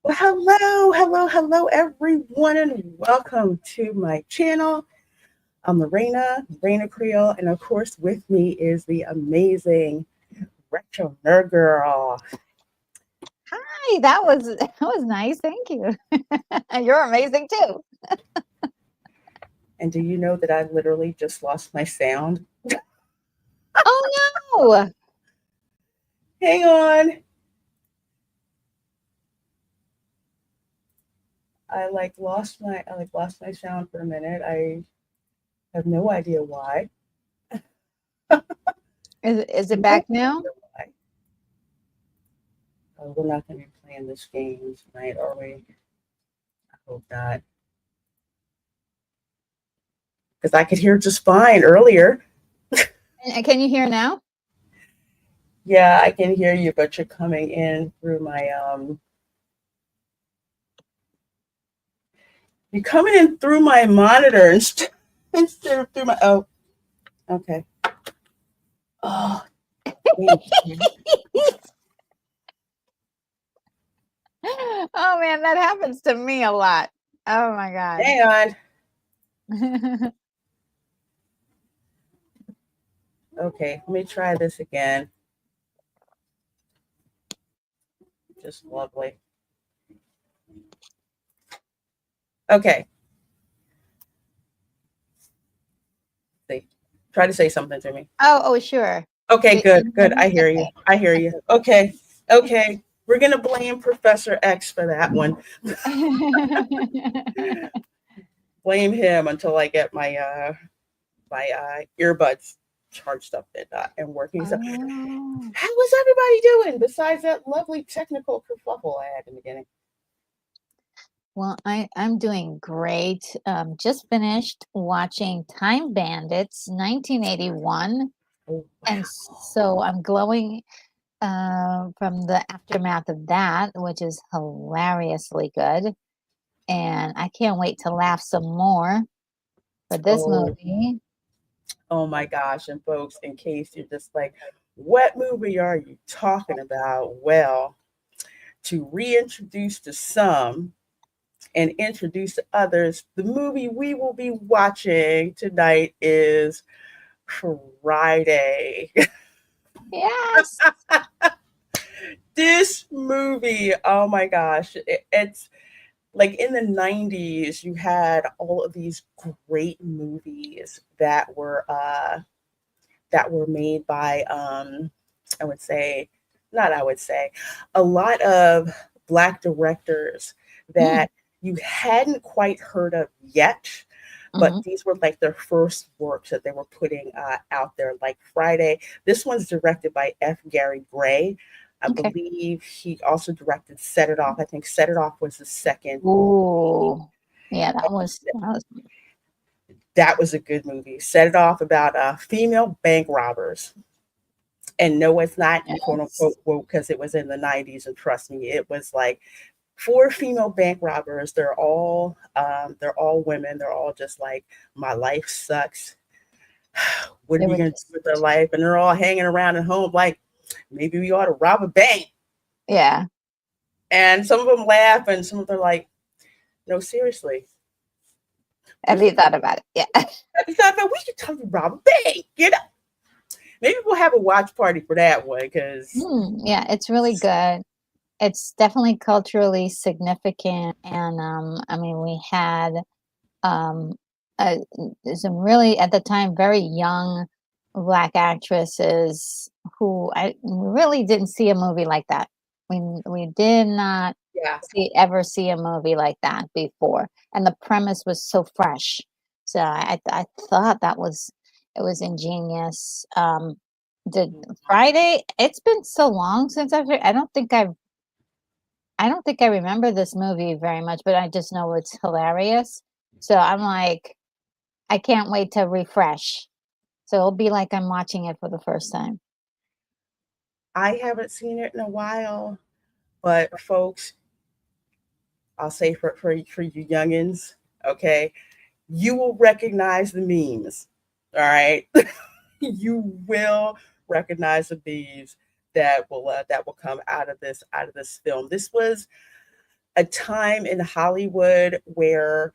Well, hello, everyone, and welcome to my channel. I'm the Reina Creole, and of course, with me is the amazing retro nerd girl. Hi, that was nice. Thank you. You're amazing too. And do you know that I literally just lost my sound? Oh no. Hang on, I lost my sound for a minute. I have no idea why. Is it No back now? idea why. We're not going to be playing this game tonight, are we? I hope not, because I could hear just fine earlier. Can you hear now? Yeah, I can hear you, but you're coming in through my you're coming in through my monitor instead of through my okay. Oh, dang. Oh man, that happens to me a lot. Oh my god. Hang on. Okay, let me try this again. Just lovely. Okay. See. Try to say something to me. Oh, sure. Okay, Can good, you hear good. I me? hear you. I hear you. Okay. Okay. We're gonna blame Professor X for that one. Okay. Blame him until I get my earbuds charged up and working. So, Oh. how was everybody doing besides that lovely technical kerfuffle I had in the beginning? Well, I'm doing great. Just finished watching Time Bandits 1981. Oh, And wow. so I'm glowing from the aftermath of that, which is hilariously good. And I can't wait to laugh some more for this Oh, movie. oh my gosh. And folks, in case you're just like, what movie are you talking about? Well, to reintroduce to some and introduce to others, the movie we will be watching tonight is Friday. Yes. This movie, oh my gosh, it's like in the 90s you had all of these great movies that were made by I would say not I would say a lot of black directors Mm, that you hadn't quite heard of yet, but hmm. these were like their first works that they were putting out there, like Friday. This one's directed by F. Gary Gray. I Okay. believe he also directed Set It Off. I think Set It Off was the second movie. Ooh. Yeah, that was That was a good movie. Set It Off about female bank robbers. And no, it's not quote unquote yes. woke because it was in the 90s. And trust me, it was like four female bank robbers. They're all women. They're all just like, my life sucks. What are They we were gonna do just with their life? And they're all hanging around at home like, maybe we ought to rob a bank. yeah. And some of them laugh, and some of them are like, no, seriously, we Have you should thought about it? Yeah. we should totally rob a bank. Maybe we'll have a watch party for that one because Yeah, it's really good. It's definitely culturally significant, and I mean, we had um, uh, some really at the time very young black actresses who I really didn't see a movie like that. We did not yeah, see a movie like that before, and the premise was so fresh. So I thought that was it was ingenious. Did Friday? It's been so long since I don't think I remember this movie very much, but I just know it's hilarious. So I'm like, I can't wait to refresh. So it'll be like I'm watching it for the first time. I haven't seen it in a while, but folks, I'll say for you youngins, okay, you will recognize the memes. All right, you will recognize the memes that will come out of this film. This was a time in Hollywood where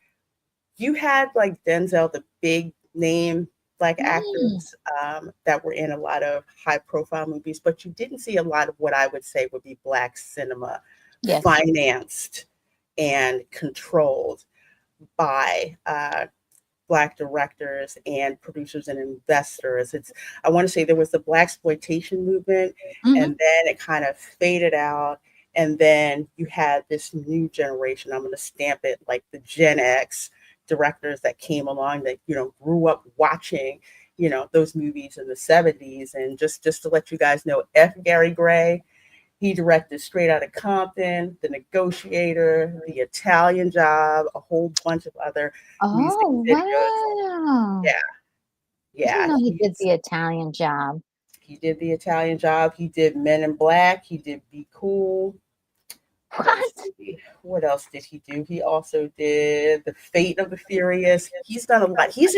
you had like Denzel, the big name black Mm, actors that were in a lot of high profile movies, but you didn't see a lot of what I would say would be black cinema yes. financed and controlled by black directors and producers and investors. It's I want to say there was the black exploitation movement, Hmm. and then it kind of faded out. And then you had this new generation. I'm going to stamp it like the Gen X directors that came along that grew up watching those movies in the 70s. And just to let you guys know, F. Gary Gray, he directed Straight Outta Compton, The Negotiator, The Italian Job, a whole bunch of other music Oh, videos. wow. Yeah, I didn't yeah. know he did the Italian Job. He did The Italian Job. He did Men in Black. He did Be Cool. Let's What? see. What else did he do? He also did The Fate of the Furious. He's done a lot. He's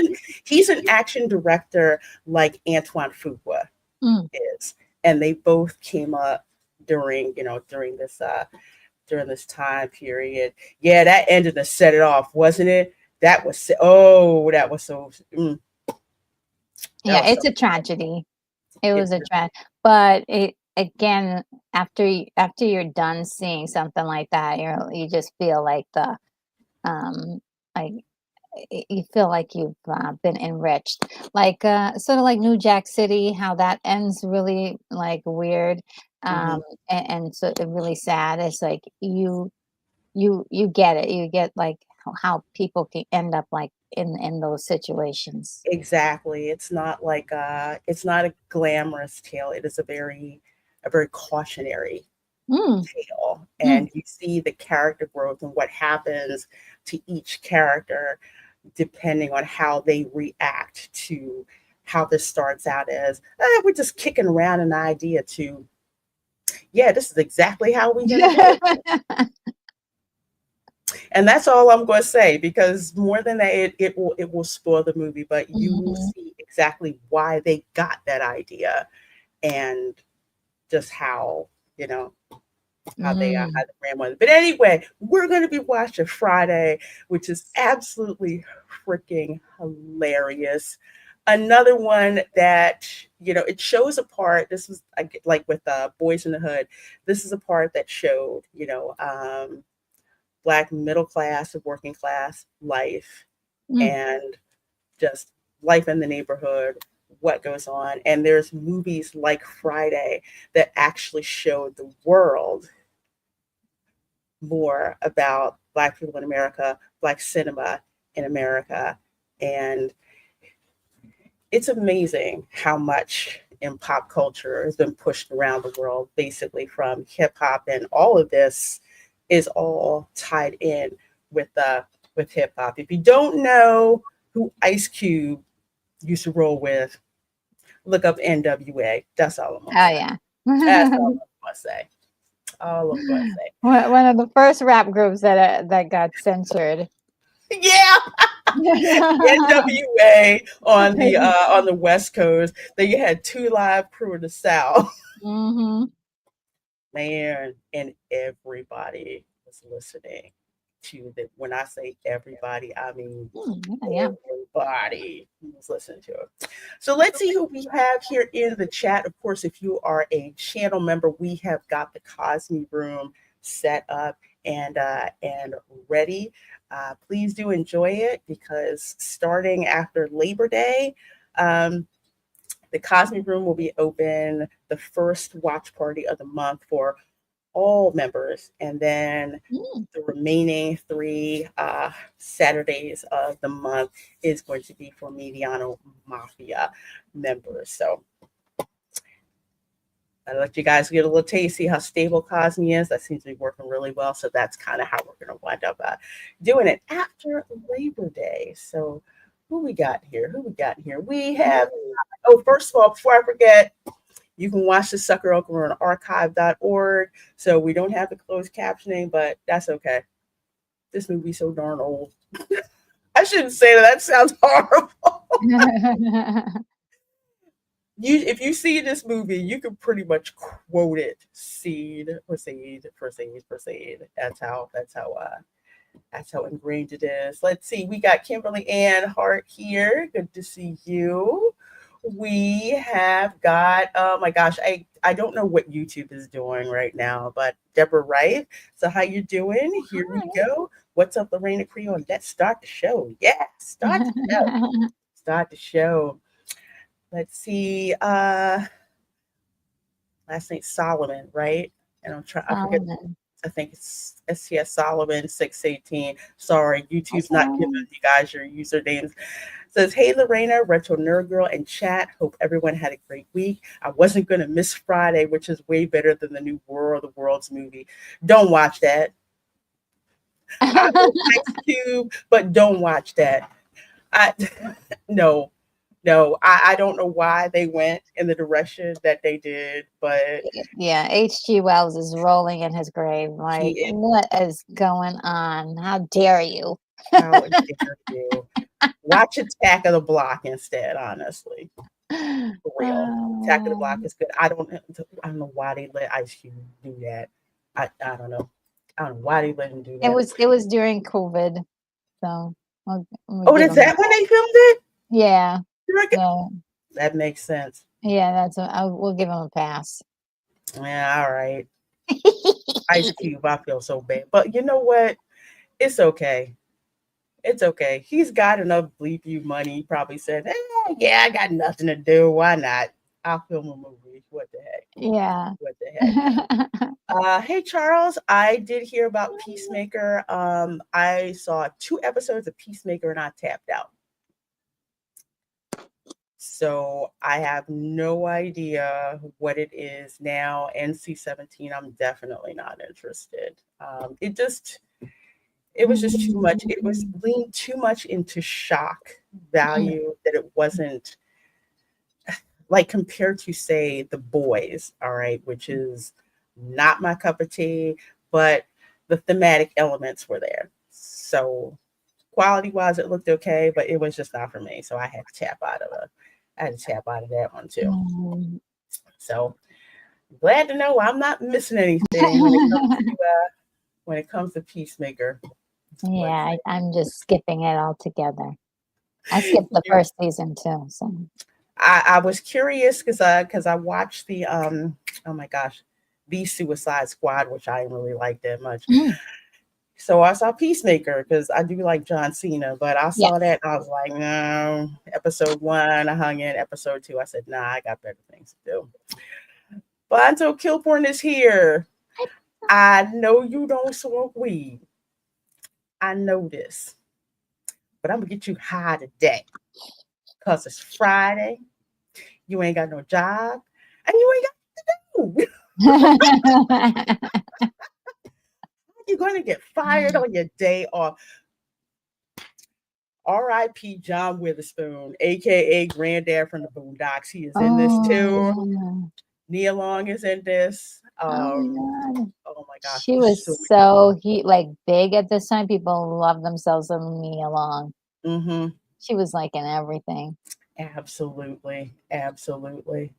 an action director like Antoine Fuqua Mm. is. And they both came up during this time period. Yeah, that ended to set it off, wasn't it? That was so that Yeah, was so it's a tragedy. It it was a tragedy. But it again, after you're done seeing something like that, you just feel like um like you feel like you've been enriched, like sort of like New Jack City, how that ends really like weird, hmm um, and so really sad. It's like you get it. You get like how people can end up like in those situations. exactly. It's not a glamorous tale. It is a very cautionary Mm, tale. mm. And you see the character growth and what happens to each character depending on how they react to how this starts out as we're just kicking around an idea to yeah, this is exactly how we're going to do it. And that's all I'm going to say because more than that, it will spoil the movie, but you will Mhm, see exactly why they got that idea and just you know how mm. they ran with it. But anyway, we're going to be watching Friday, which is absolutely freaking hilarious. Another one that it shows a part. This was like with Boys in the Hood. This is a part that showed black middle class and working class life Mm. and just life in the neighborhood, what goes on. And there's movies like Friday that actually showed the world more about black people in America, black cinema in America. And it's amazing how much in pop culture has been pushed around the world, basically from hip hop, and all of this is all tied in with hip hop. If you don't know who Ice Cube used to roll with, look up NWA. That's all I'm gonna Oh say. yeah. That's all I'm gonna say. All I'm gonna say. One of the first rap groups that got censored. Yeah, NWA on the West Coast. Then you had Two Live Crew in the South. Mhm. Man, and everybody was listening to the. When I say everybody, I mean Mm, yeah, yeah. everybody was listening to it. So let's see who we have here in the chat. Of course, if you are a channel member, we have got the Cosme Room set up and ready. Please do enjoy it because starting after Labor Day, um, the Cosme Room will be open the first watch party of the month for all members, and then Mm. the remaining three Saturdays of the month is going to be for Mediano Mafia members. So I let you guys get a little taste, see how stable Cosme is. That seems to be working really well. So that's kind of how we're going to wind up doing it after Labor Day. So who we got here? Who we got here? We have, oh, first of all, before I forget, you can watch the sucker over on archive.org. So we don't have the closed captioning, but that's okay. This movie's so darn old. I shouldn't say that. That sounds horrible. if you see this movie, you can pretty much quote it. Seed, proceed, proceed, proceed. That's how ingrained it is. Let's see. We got Kimberly Ann Hart here. Good to see you. We have got, oh my gosh, I don't know what YouTube is doing right now, but Deborah Wright. So how you doing? Here we go. What's up, Reina Creole? Let's start the show. Yeah, start the show. Start the show. Let's see. Last name Solomon, right? And I'm trying. I forget. Solomon. I think it's STS Solomon 618. Sorry, YouTube's not giving Solomon. you guys your usernames. Says, hey Lorena, Retro Nerd Girl, and chat. Hope everyone had a great week. I wasn't gonna miss Friday, which is way better than the new War of the Worlds movie. Don't watch that. I know Ice Cube, but don't watch that. I no, no. I don't know why they went in the direction that they did, but Yeah, H.G. Wells is rolling in his grave. Like, he is. what is going on? How dare you? How dare you? Watch Attack of the Block instead, honestly. For real. Attack of the Block Um, is good. I don't know why they let Ice Cube do that. I don't know. I don't know why they let him do that. it was during COVID, so we'll Oh, give is him. that when they filmed it? Yeah, You so That makes sense. yeah, we'll give him a pass. Yeah, all right. Ice Cube, I feel so bad. But you know what? It's okay. It's okay. He's got enough bleep you money. He probably said, yeah, I got nothing to do. Why not? I'll film a movie. What the heck? Yeah. What the heck? Hey Charles, I did hear about Peacemaker. I saw 2 episodes of Peacemaker and I tapped out. So I have no idea what it is now. NC-17, I'm definitely not interested. It was just too much. It was leaned too much into shock value that it wasn't like compared to say The Boys, all right, which is not my cup of tea, but the thematic elements were there. So quality wise, it looked okay, but it was just not for me. So I had to tap out of that one too. Mm. So glad to know I'm not missing anything when it comes to Peacemaker. Yeah, I'm just skipping it altogether. I skipped the first season too. So I was curious because I watched the oh my gosh, the Suicide Squad, which I didn't really like that much. So I saw Peacemaker because I do like John Cena, but I yes. saw that and I was like, no. Episode 1, I hung in. Episode 2, I said, nah, I got better things to do. Bonzo Kilborn is here. I know you don't smoke weed. I know this, but I'm gonna get you high today because it's Friday. You ain't got no job, and you ain't got to do. You're going to get fired on your day off. R.I.P. John Witherspoon, aka Granddad from the Boondocks. He is in this too. Oh, Nia Long is in this. oh my God. Oh my gosh, She there's was so so like big at this time. People loved themselves and me along. many. She was like in everything. Absolutely, absolutely.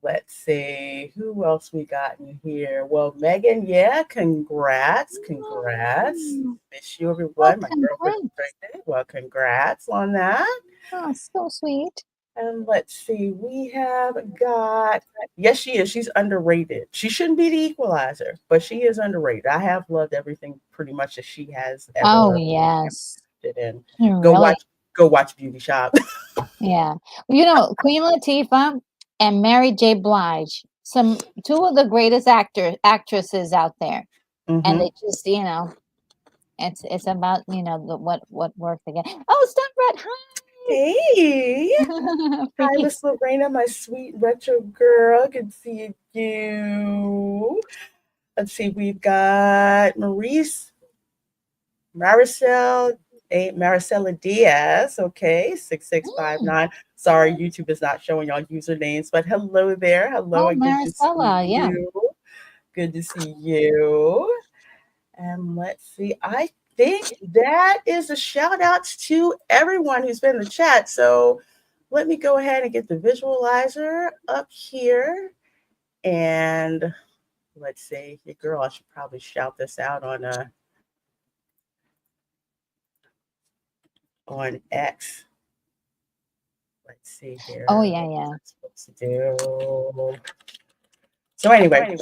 Let's see who else we got in here. Well, Megan, yeah, congrats. Miss you, everyone. My girlfriend's birthday. Well, congrats on that. Oh, so sweet. And let's see, we have got, yes, she is. She's underrated. She shouldn't be the equalizer, but she is underrated. I have loved everything pretty much that she has Oh ever yes. in. Really? Go watch Beauty Shop. Yeah. You know, Queen Latifah and Mary J. Blige, two of the greatest actresses out there. And they just, it's about, what worked again. Oh, stop, Brett. Hi. Hey. Hi, Miss Lorena, my sweet retro girl. Good to see you. Let's see, we've got Maricela Diaz. Okay, 6659. Sorry, YouTube is not showing y'all usernames, but hello there. Hello, and good to see you. Good to see you. And let's see, I think that is a shout out to everyone who's been in the chat. So let me go ahead and get the visualizer up here. And let's see, your girl, I should probably shout this out on X. Let's see here. Oh, yeah. What am I supposed to do? So anyway,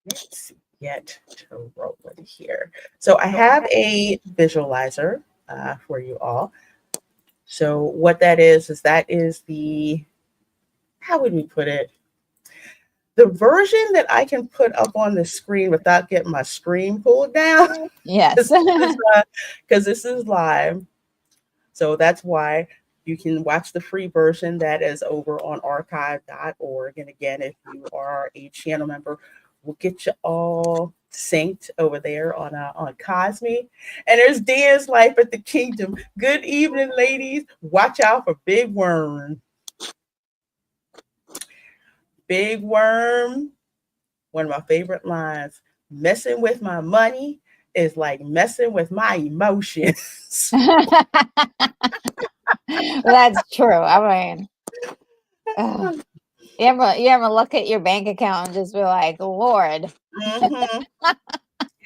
let's get to rolling here. So I have a visualizer for you all. So what that is the, how would we put it? The version that I can put up on the screen without getting my screen pulled down. Yes. Because this is live. So that's why you can watch the free version that is over on archive.org. And again, if you are a channel member, we'll get you all synced over there on Cosme. And there's Dan's Life at the Kingdom. Good evening, ladies. Watch out for Big Worm. Big Worm, one of my favorite lines. Messing with my money is like messing with my emotions. That's true. I mean, you ever look at your bank account and just be like, Lord,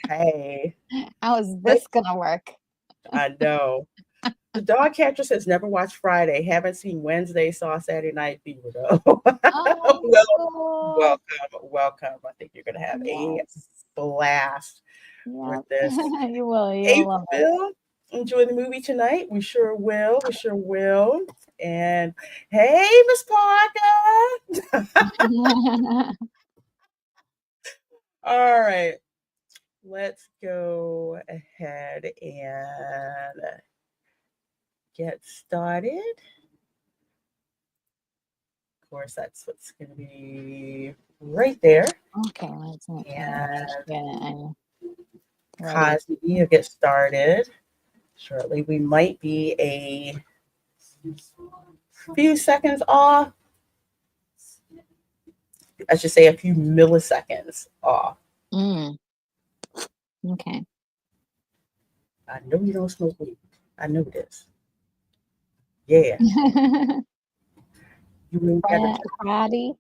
Hey, how is this gonna work? I know. The dog catcher says never watched Friday. Haven't seen Wednesday. Saw Saturday Night Fever though. Oh, welcome. I think you're gonna have a yes. blast with this. You will. Hey, You'll love it. Bill, enjoy the movie tonight. We sure will. We sure will. And hey, Miss Parker. All right. Let's go ahead and get started. Of course, that's what's going to be right there. Okay, let's make And ready. Cosme will get started shortly. We might be a few seconds off. I should say a few milliseconds off. Okay. I know you don't smoke weed. I know this. Yeah. You Friday.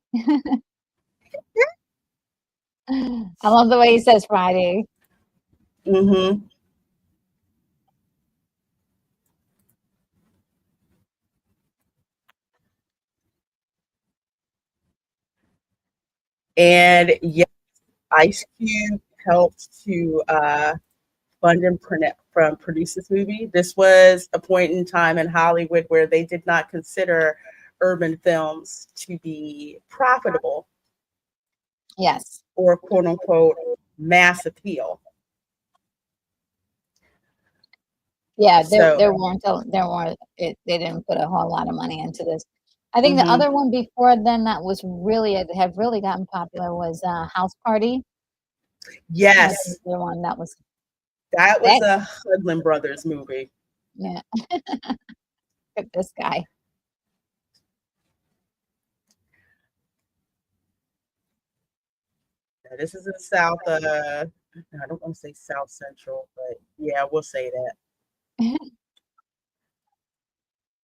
I love the way he says Friday. Mm-hmm. And yes, Ice Cube helped to fund and produce this movie. This was a point in time in Hollywood where they did not consider urban films to be profitable. Yes. Or quote unquote mass appeal. Yeah, they didn't put a whole lot of money into this. I think the other one before then that was really gotten popular was House Party. Yes, the one that was a Hudlin Brothers movie. Yeah. Look at this guy. Now, this is in South. I don't want to say South Central, but yeah, we'll say that.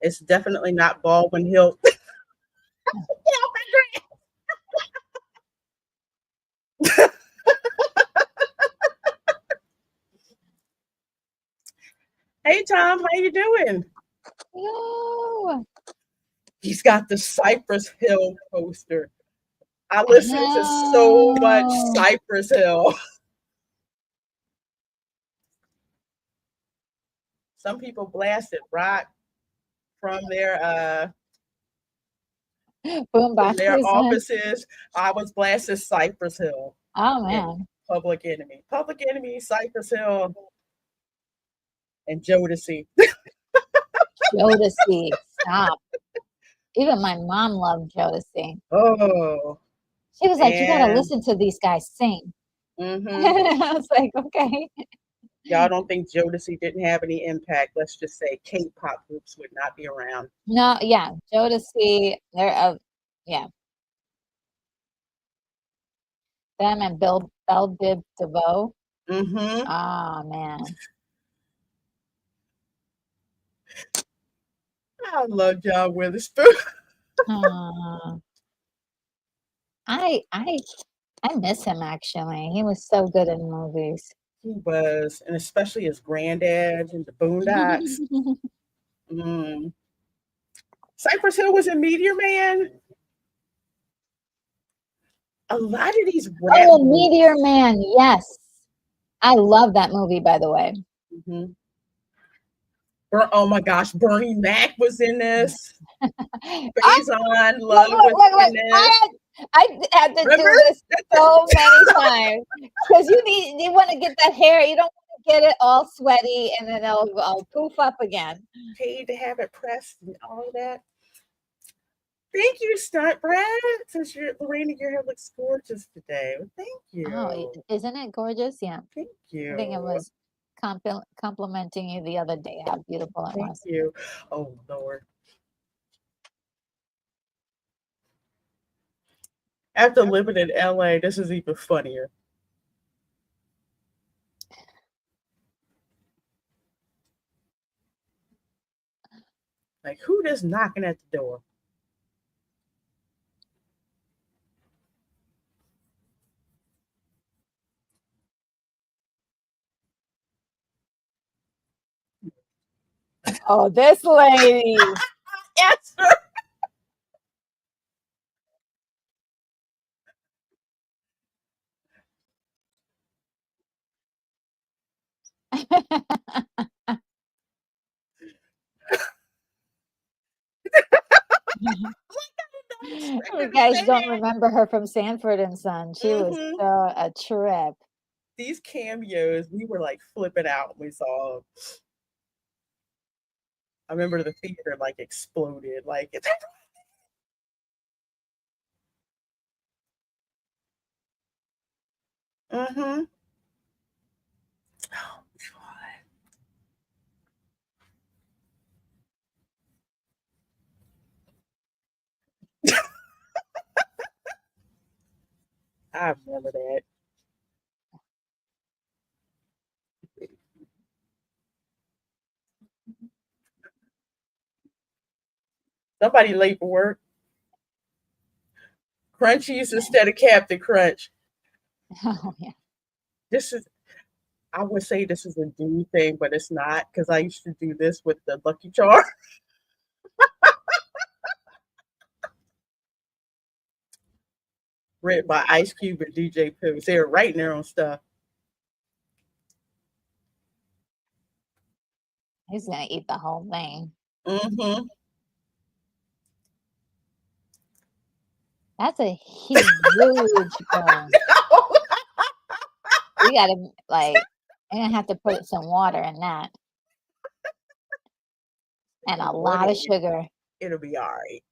It's definitely not Baldwin Hill. Hey Tom, how you doing? No. He's got the Cypress Hill poster. I listen to so much Cypress Hill. Some people blasted rock from their offices. I was blasted Cypress Hill. Oh man. Public Enemy, Cypress Hill, and Jodeci. Jodeci, stop. Even my mom loved Jodeci. Oh. She was like, you gotta listen to these guys sing. Mm-hmm. I was like, okay. Y'all don't think Jodeci didn't have any impact? Let's just say K-pop groups would not be around. No, yeah, Jodeci, they're yeah. Them and Blvd. Mm-hmm. Oh man. I love John Witherspoon. Uh, I miss him actually. He was so good in movies. He was, and especially his granddad in the Boondocks. Cypress Hill was in Meteor Man. A lot of these rap Oh, movies. Meteor Man, yes. I love that movie, by the way. Oh my gosh, Bernie Mac was in this. Faison Look, Love was in look. this. I had to Remember? do this so many times because you want to get that hair. You don't want to get it all sweaty and then it'll poof up again. Paid to have it pressed and all that. Thank you, Stunt Brad. Since Lorena, your hair looks gorgeous today. Well, thank you. Oh, isn't it gorgeous? Yeah. Thank you. I think it was complimenting you the other day how beautiful it was. Thank you. Oh, Lord. After living in LA, this is even funnier. Like, who just knocking at the door? Oh, this lady. Yes, sir. You guys don't remember her from Sanford and Son. She was a trip. These cameos, we were like flipping out when we saw them. I remember the theater like exploded. Like it's Oh, God. I remember that. Somebody late for work. Crunchies instead of Captain Crunch. Oh yeah. This is, I would say this is a dude thing, but it's not because I used to do this with the Lucky Charm. Written by Ice Cube and DJ Pooh. They were writing their own stuff. He's gonna eat the whole thing. That's a huge bone. You gotta you're gonna have to put some water in that. And a lot of sugar. It'll be all right.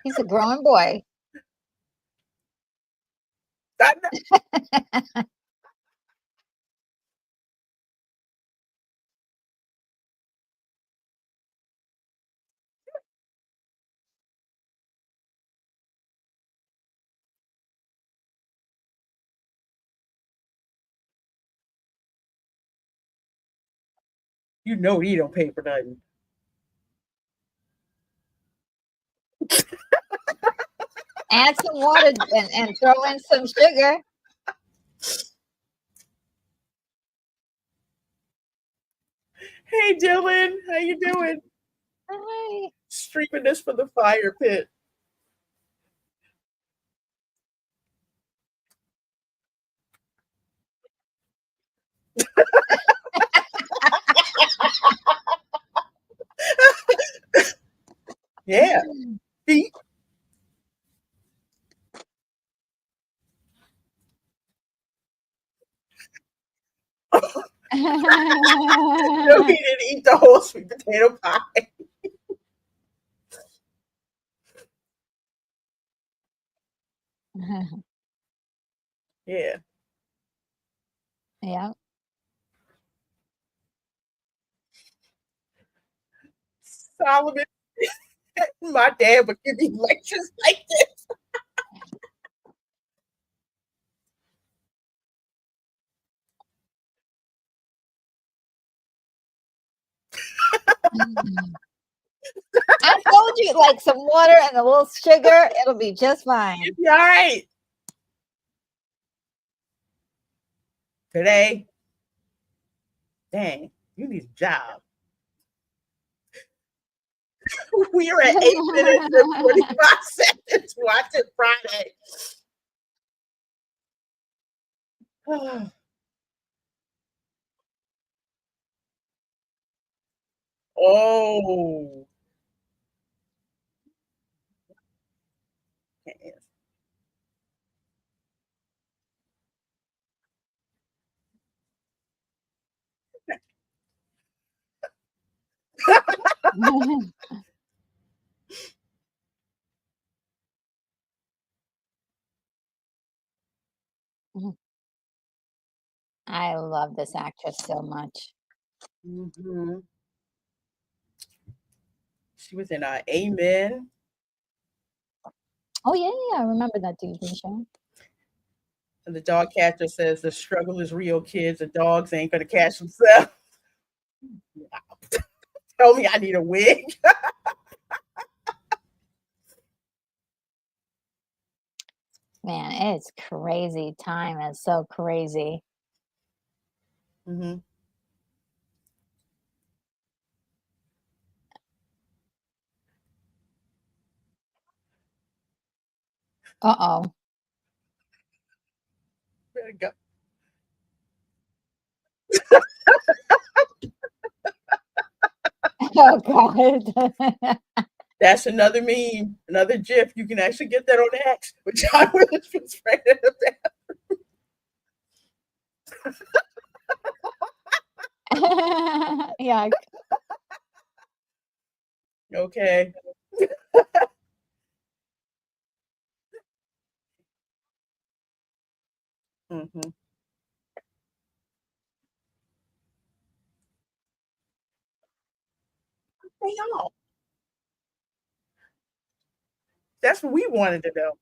He's a grown boy. You know he don't pay for nothing. Add some water and throw in some sugar. Hey Dylan, how you doing? Hi. Streaming this for the fire pit. Yeah. Feet. No, he didn't eat the whole sweet potato pie. Yeah. Yeah. Solomon, my dad would give me lectures like this. I told you, like some water and a little sugar, it'll be just fine. You'll be all right. Today, dang, you need a job. We are at 8 minutes and 45 seconds watching Friday. Oh. I love this actress so much. Mm-hmm. She was in Amen. Oh, yeah, I remember that TV show. And the dog catcher says the struggle is real, kids. The dogs ain't gonna catch themselves. Tell me I need a wig. Man, it's crazy. Time is so crazy. Mm-hmm. Uh-oh. Better go. Oh, God. That's another meme, another GIF. You can actually get that on X. But John Willis was right at the back. Yeah. Okay. Mm-hmm. Hey, y'all. That's what we wanted to know.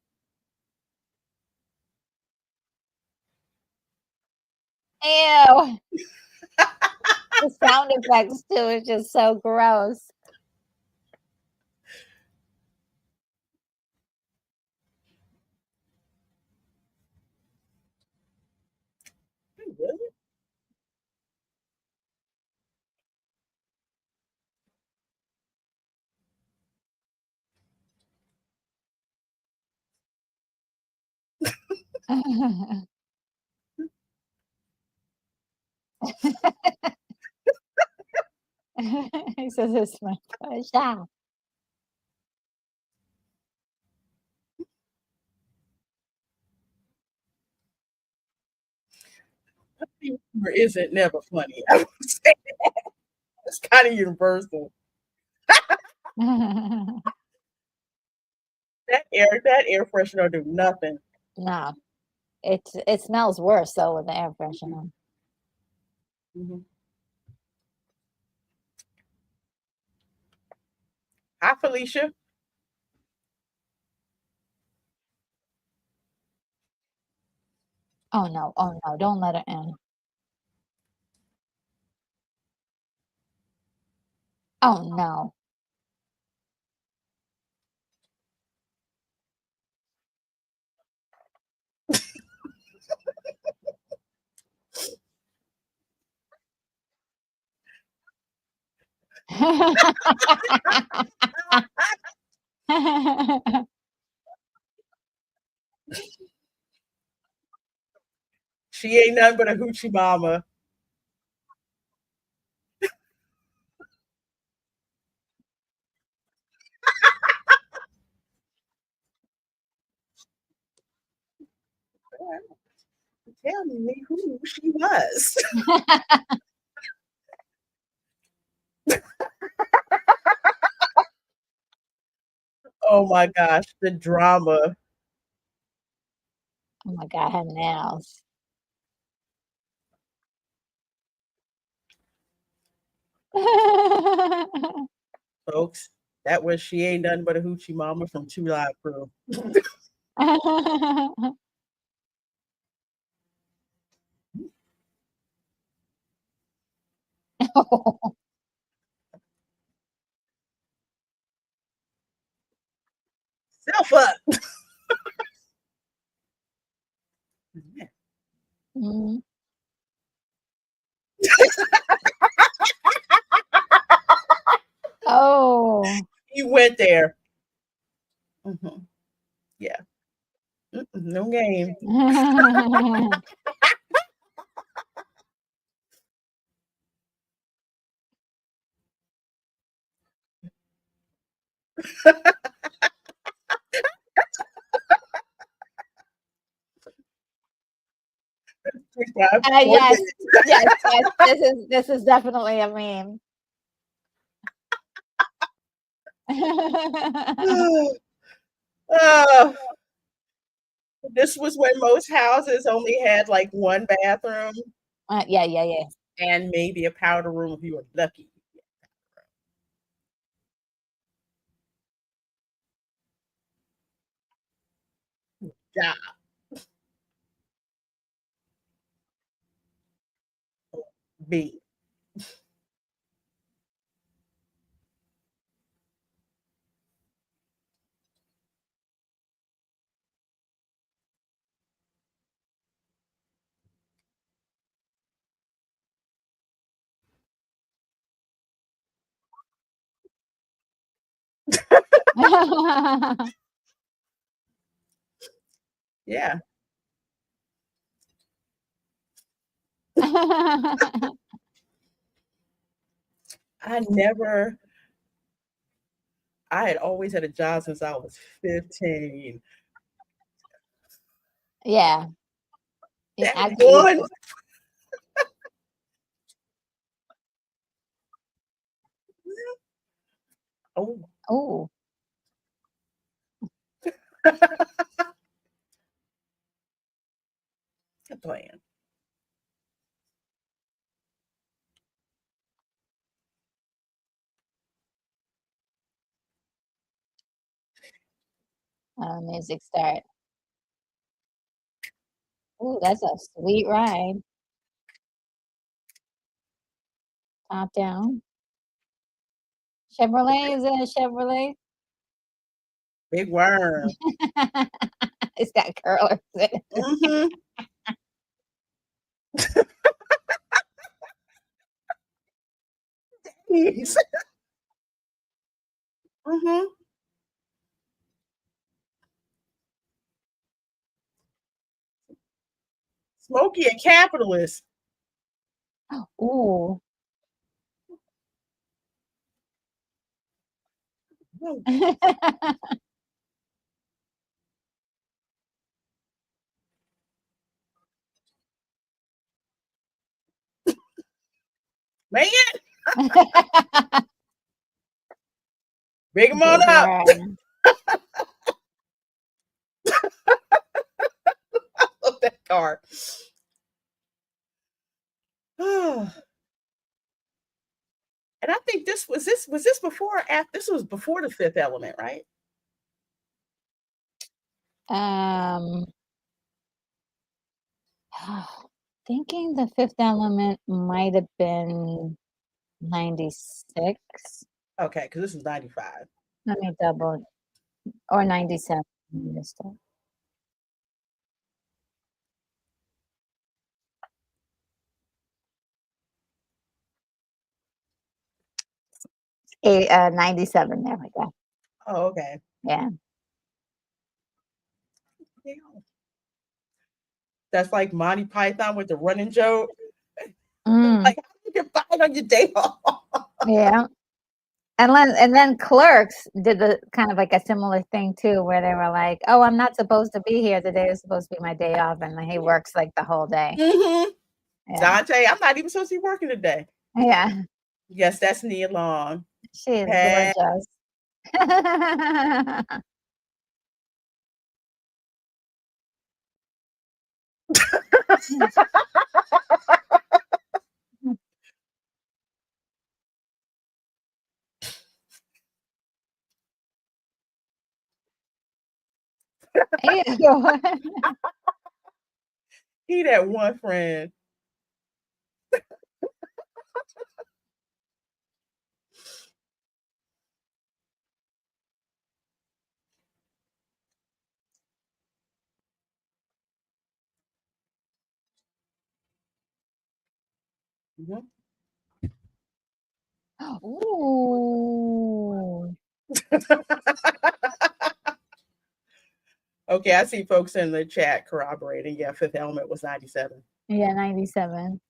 Ew. The sound effects too is just so gross. Really? He says it's my pleasure. Humor isn't never funny. I would say it's kind of universal. That air freshener do nothing. No, it smells worse though with the air freshener. Mm-hmm. Hi, Felicia. Oh no, don't let it in. Oh no. She ain't nothing but a hoochie mama. Tell me who she was. Oh my gosh, the drama. Oh my God, her nails. Folks, that was She Ain't Nothing But a Hoochie Mama from Two Live Crew. Self up. Mhm. Oh. You went there. Mhm. Yeah. No game. Yes, yes, yes. This is definitely a meme. Oh, this was when most houses only had like one bathroom Yeah, yeah, yeah. and maybe a powder room if you were lucky. Yeah. B. Yeah. I never, I had always had a job since I was 15. Yeah. Yeah, That actually. one. Oh, Oh. a plan. Music start. Ooh, that's a sweet ride. Top down. Chevrolet, is it a Chevrolet? Big worm. It's got curlers in it. Mm-hmm. Yes. Mm-hmm. Smokey a capitalist. Ooh. Oh, man, big 'em on Big up. ride. Love that car. And I think this before or after, this was before the Fifth Element, right? Um, thinking the Fifth Element might have been 96. Okay, because this was 95. Let me double, or 97. Missed it. 97. There we go. Oh, okay. Yeah. Yeah. That's like Monty Python with the running joke. Mm, Like, how you get fired on your day off? yeah. And then Clerks did the kind of like a similar thing too, where they were like, "Oh, I'm not supposed to be here today. It's supposed to be my day off," and he works like the whole day. Mm-hmm. Yeah, Dante, I'm not even supposed to be working today. yeah. Yes, that's Nia Long. She is Hey, gorgeous. Ew. He that one friend. Mhm. Ooh. Okay, I see folks in the chat corroborating. Yeah, Fifth Element was 97. Yeah, 97.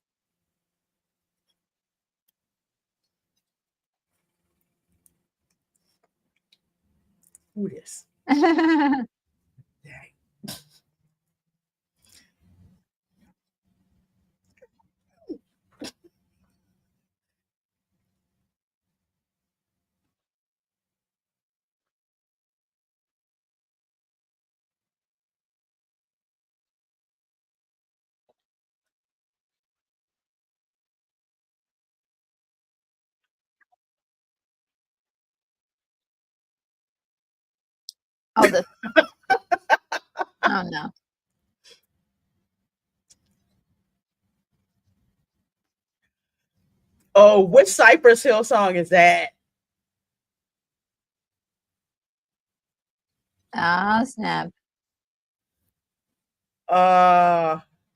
Who this? Dang. Oh, oh no. Oh, which Cypress Hill song is that? Oh, snap.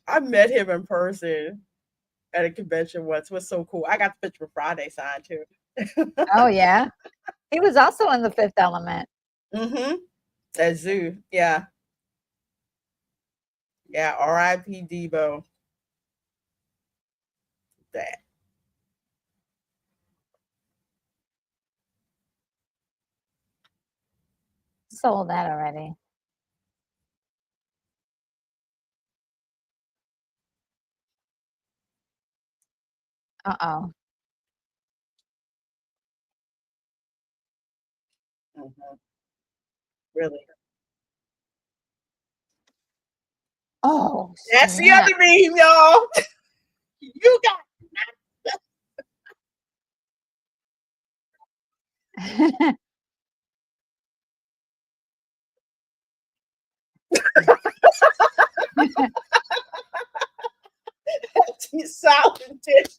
I met him in person at a convention once. It was so cool. I got the picture of Friday signed too. Oh, yeah. He was also in the Fifth Element. Mm-hmm. At Zoo. Yeah. Yeah. R.I.P. Debo. That. Sold that already. Uh-oh. Mm-hmm. Really. Oh, That's the snap. other meme, y'all. You got solid dish.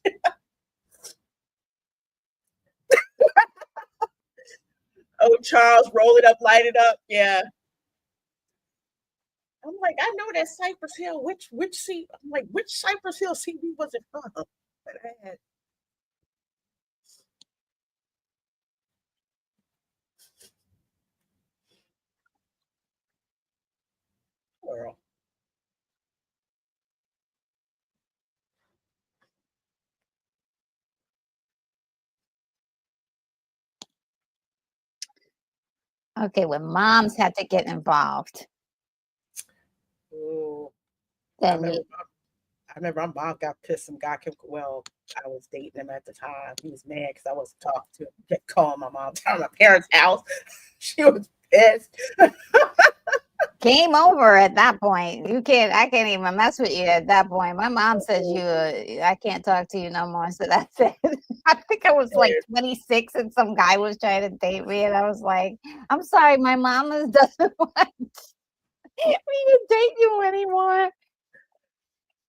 Oh, Charles, roll it up, light it up. Yeah. I'm like, I know that Cypress Hill. Which seat? I'm like, which Cypress Hill CD was it from? That I had. Girl. Okay, when moms have to get involved, Ooh. I then remember. I remember my mom got pissed. Some guy came. Well, I was dating him at the time. He was mad because I wasn't talking to him. Kept calling my mom down my parents' house. She was pissed. game over at that point. I can't even mess with you at that point. My mom says I can't talk to you no more. So that's it. I think I was like 26 and some guy was trying to date me. And I was like, I'm sorry, my mom doesn't want me to date you anymore.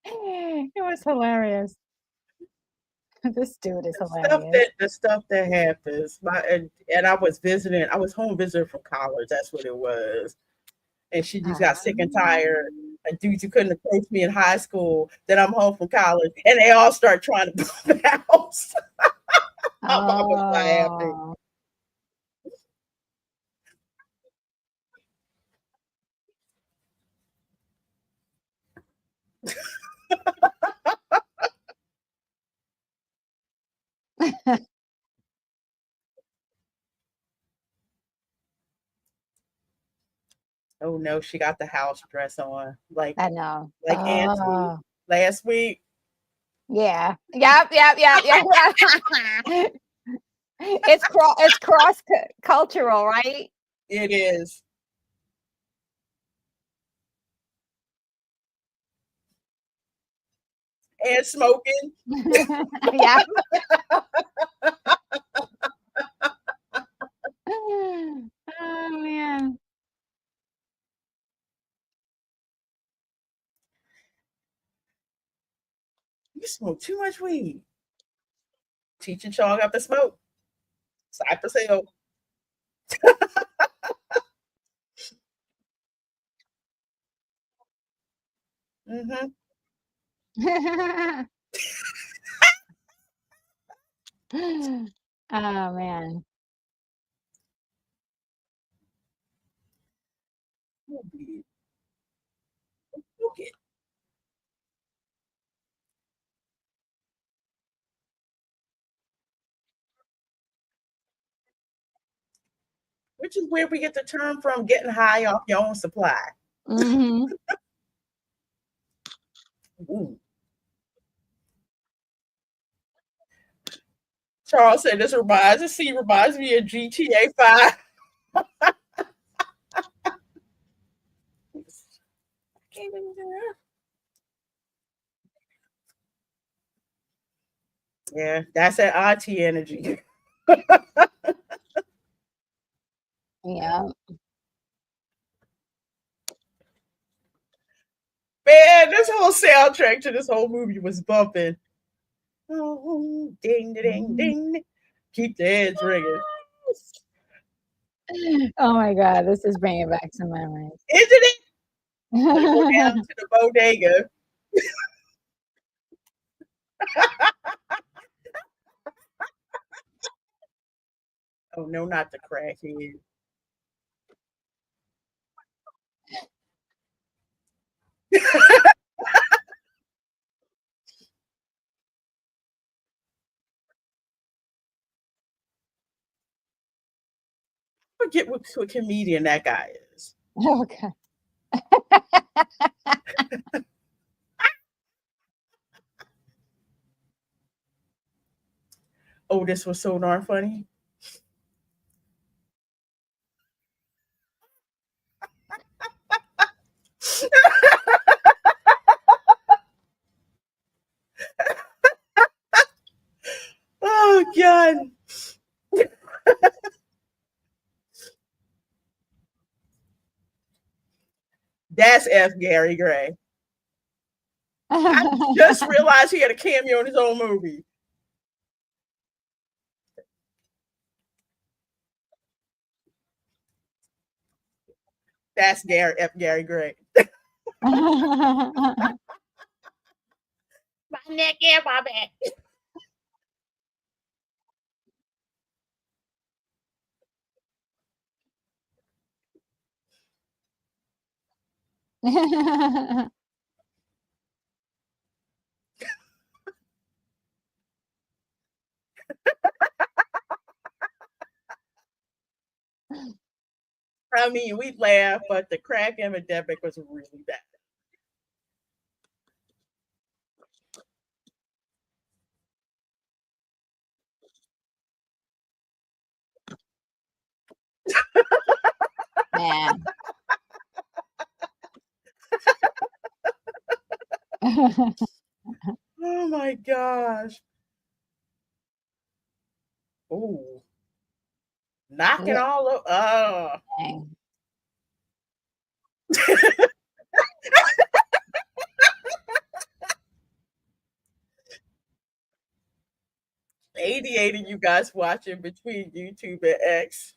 It was hilarious. This dude is hilarious. The stuff that happens. And I was visiting. I was home visiting from college. That's what it was. And she just got sick and tired. And dudes who couldn't approach me in high school. Then I'm home from college, and they all start trying to buy the house. My mom was laughing. Oh. Oh no, she got the house dress on, I know. like Auntie Oh. last week. Yeah. Yep. It's cross cultural, right? It is. And smoking. Yeah. Oh man. You smoke too much weed. Teaching Chong up to smoke. Cypress Hill. Mm-hmm. Oh man. Okay. Which is where we get the term from, getting high off your own supply. Mm-hmm. Ooh. Charles said this reminds me of GTA 5. Yeah, that's that auntie energy. Yeah. Man, this whole soundtrack to this whole movie was bumping. Oh, ding, ding, ding. Keep the heads ringing. Oh my God, this is bringing back some memories. Isn't it? They go down to the bodega. Oh no, not the crackhead. Forget what comedian that guy is. Okay. Oh, this was so darn funny. Oh God. That's F. Gary Gray. I just realized he had a cameo in his own movie. That's F. Gary Gray. My neck and my back. I mean, we laugh, but the crack epidemic was really bad. Man. Oh my gosh. Oh, knocking Yeah, all over. Oh. dang. 88 of you guys watching between YouTube and X.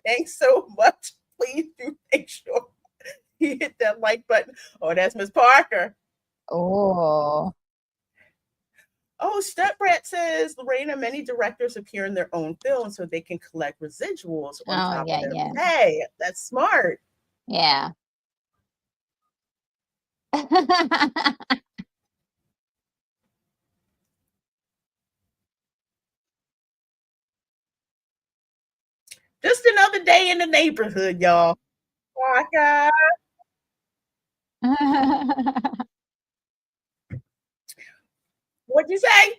Thanks so much. Please do make sure you hit that like button. Oh, that's Miss Parker. Oh. Oh, Stepbrat says, Lorena, many directors appear in their own films so they can collect residuals on Oh, top of yeah, their yeah. pay. That's smart. Yeah. Just another day in the neighborhood, y'all. Parker. What'd you say?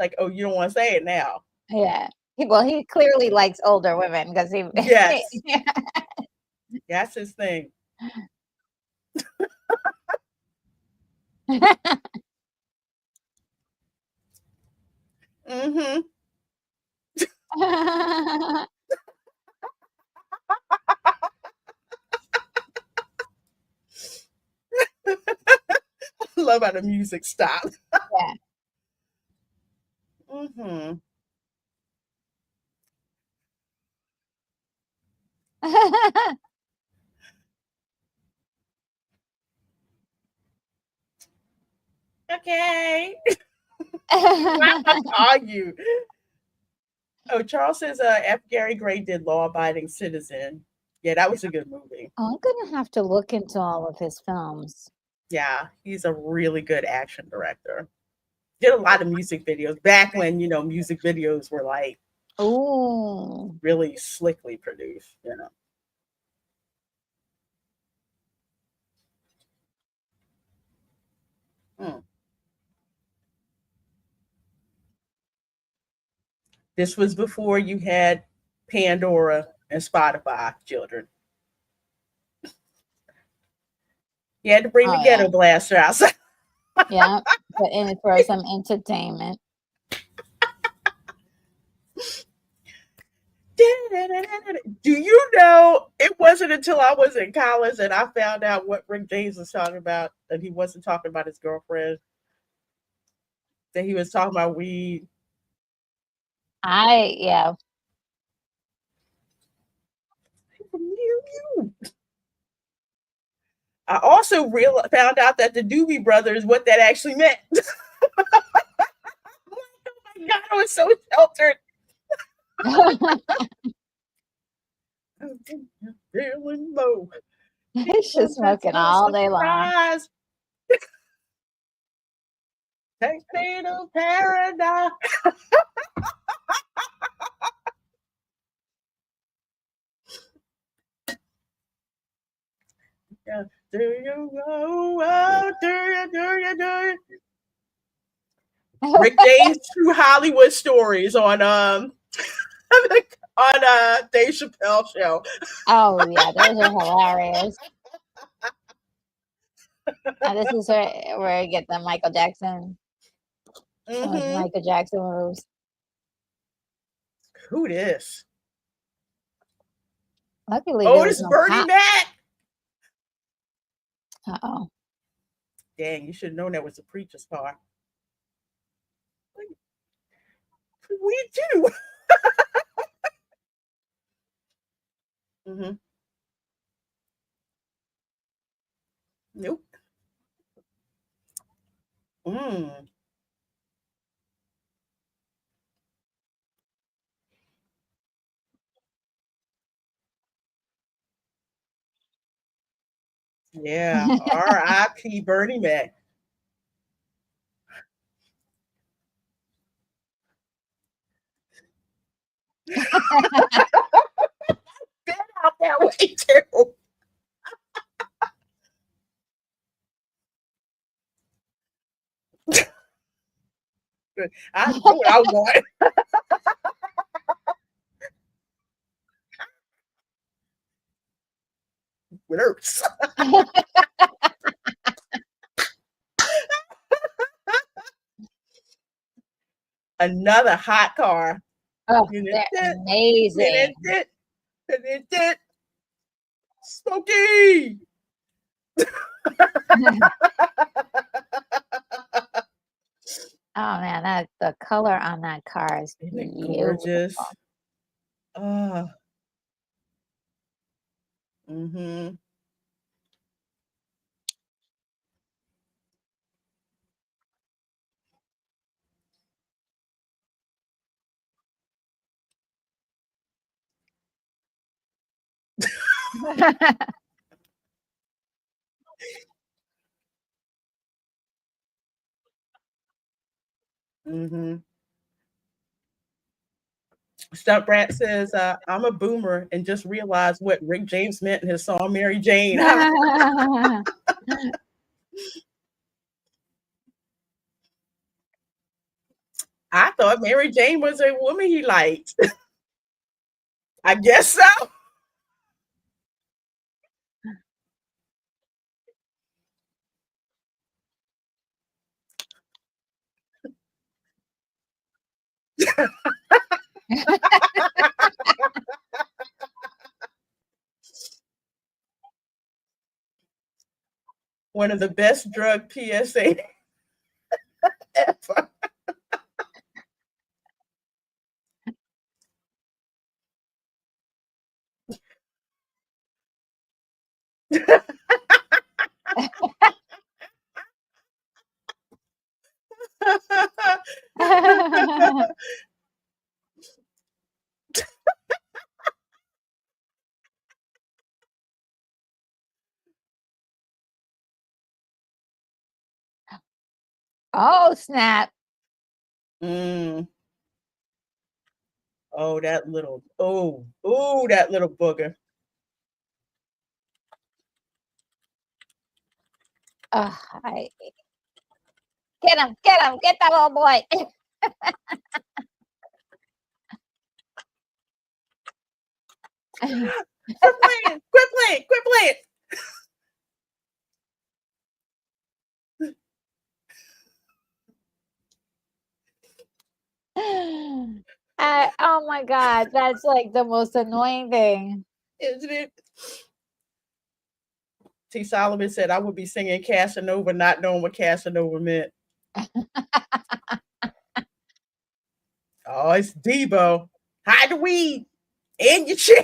like, oh, you don't want to say it now. Yeah. Well, he clearly likes older women because he. Yes. That's his thing. Mm-hmm. Love how the music stopped. Yeah. Mm-hmm. Okay. I'm not argue. Oh, Charles says F. Gary Gray did Law Abiding Citizen. Yeah, that was a good movie. I'm gonna have to look into all of his films. Yeah, he's a really good action director. Did a lot of music videos back when, music videos were like Ooh. really slickly produced, Hmm. This was before you had Pandora and Spotify, children. You had to bring the Oh, ghetto yeah. blaster outside. Yeah. But in it for some entertainment. Do you know it wasn't until I was in college that I found out what Rick James was talking about, that he wasn't talking about his girlfriend, that he was talking about weed. Yeah. I also found out that the Doobie Brothers, what that actually meant. Oh my God, I was so sheltered. Feeling low. He's just smoking all day long. Take me to paradise. Yeah. Do you go? Oh, do you? Rick James True Hollywood Stories on Dave Chappelle show. Oh yeah, those are hilarious. This is where I get the Michael Jackson. Mm-hmm. Michael Jackson moves. Who this? Luckily, Oh, there this was no Bernie cop. Mac. Uh-oh. Dang, you should have known that was a preacher's car. We do. Mm-hmm. Nope. Mm. Yeah. R.I.P. Bernie Mac. Been out that way too. I know what I want. Winners. Another hot car. Oh, they're amazing. Smokey. Oh man, the color on that car is Isn't it beautiful. gorgeous? Mm-hmm. Mm-hmm. Stunt Brat says, I'm a boomer and just realized what Rick James meant in his song Mary Jane. I thought Mary Jane was a woman he liked. I guess so. One of the best drug PSA ever. Oh, snap. Mm. Oh, that little, that little booger. I, get that little boy. Quit playing, quit playing, quit playing. Oh my God, that's like the most annoying thing. Isn't it? T. Solomon said I would be singing Casanova, not knowing what Casanova meant. Oh, it's Debo. Hide the weed in your chin.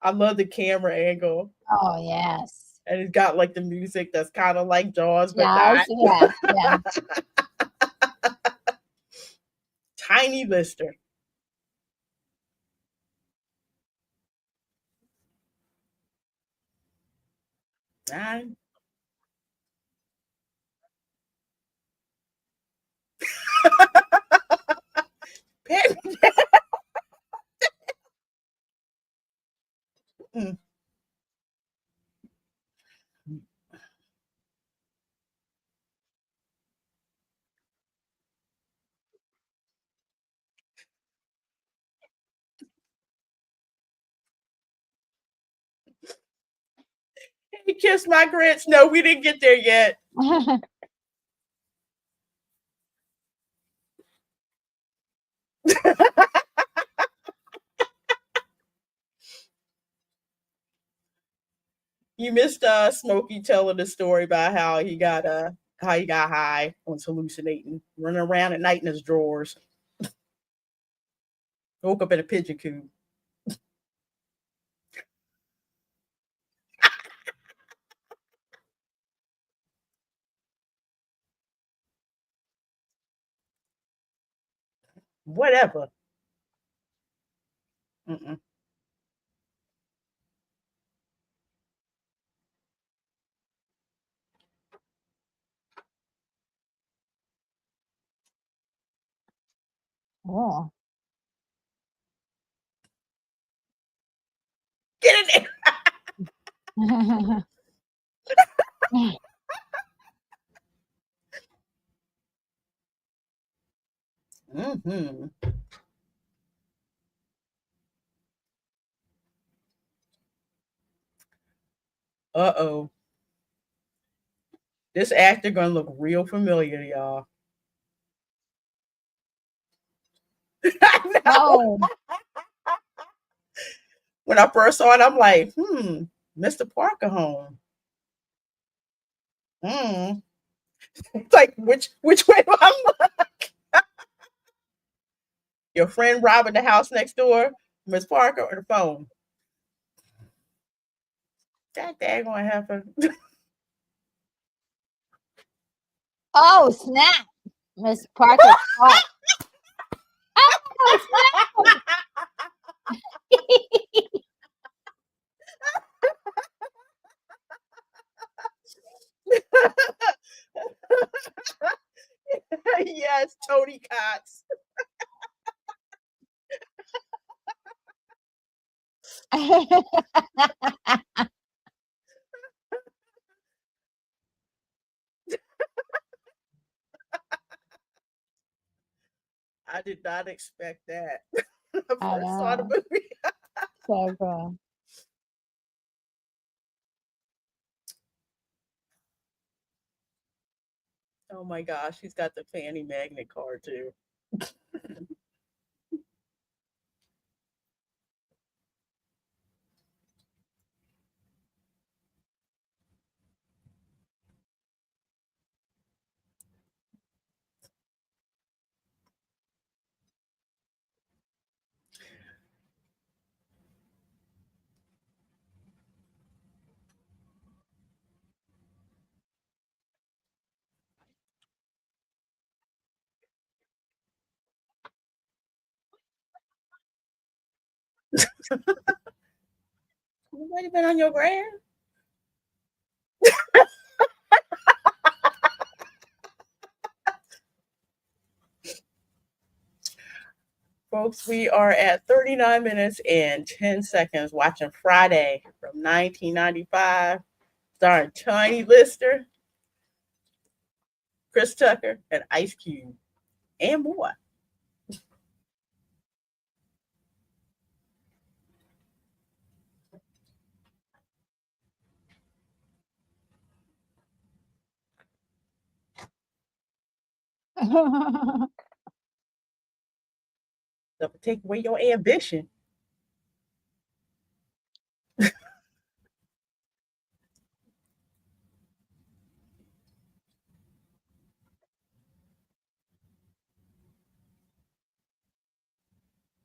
I love the camera angle. Oh, yes. And it's got like the music that's kind of like Jaws, but Yes, not. yeah, yeah. Tiny Lister. Nine. Mm. He kissed my grits. No, we didn't get there yet. You missed Smokey telling the story about how he got high on hallucinating, running around at night in his drawers. Woke up in a pigeon coop. Whatever. Mm-mm. Oh. Get in there. Mm-hmm. Uh-oh. This actor gonna look real familiar, y'all. I know. Oh. When I first saw it, I'm like, Mr. Parker home. Hmm. It's like which way do I look? Your friend robbing the house next door, Miss Parker, or the phone? That daggone happen. Oh, snap. Miss Parker caught. Oh, snap. Yes, Tony Cox. I did not expect that. When I I first saw the know. movie. So cool. Oh my gosh, he's got the Fanny Magnet card too. You might have been on your grand. Folks, we are at 39 minutes and 10 seconds watching Friday from 1995, starring Tiny Lister, Chris Tucker, and Ice Cube, and more. So take away your ambition.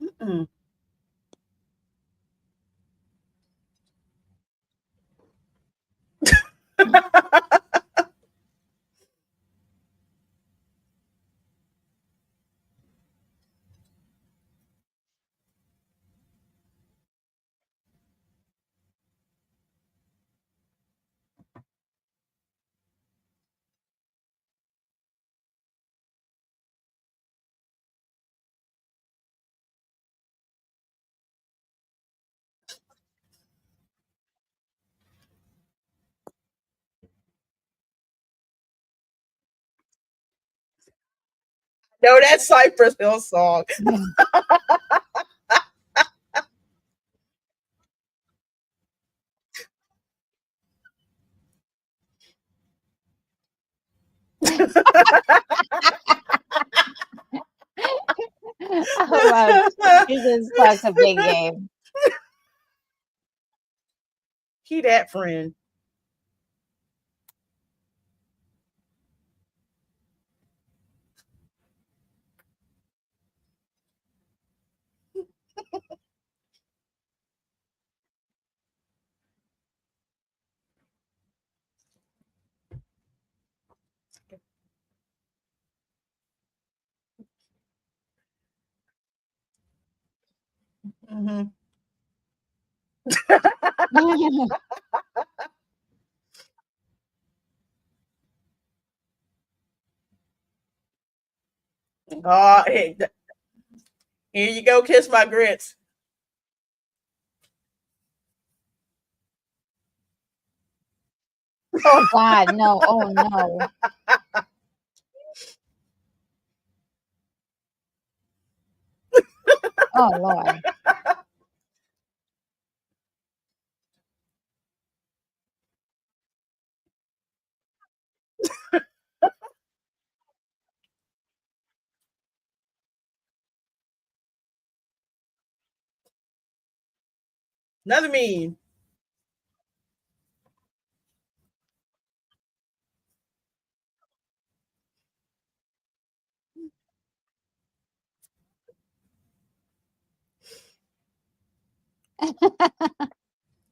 Mm-mm. No, that Cypress Hill song. Oh, wow. He just talks a big game. He that friend. Mm-hmm. Oh, hey, here you go, kiss my grits. Oh God, no. Oh no. Oh Lord. Another meme.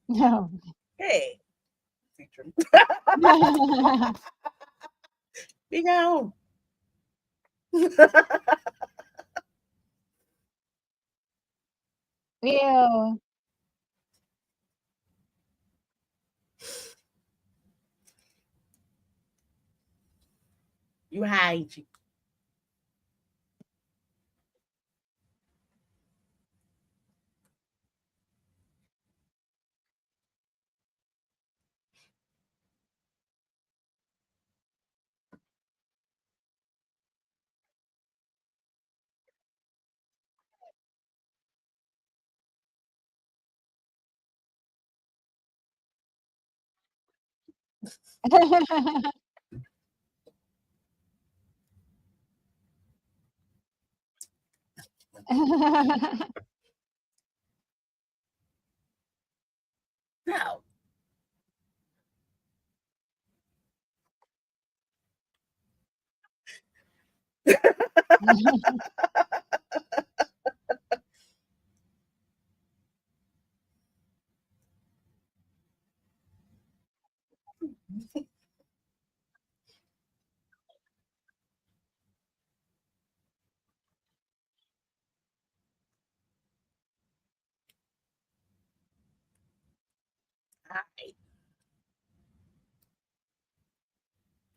No. Hey, feature. Be gone. Ew. You hide you. No.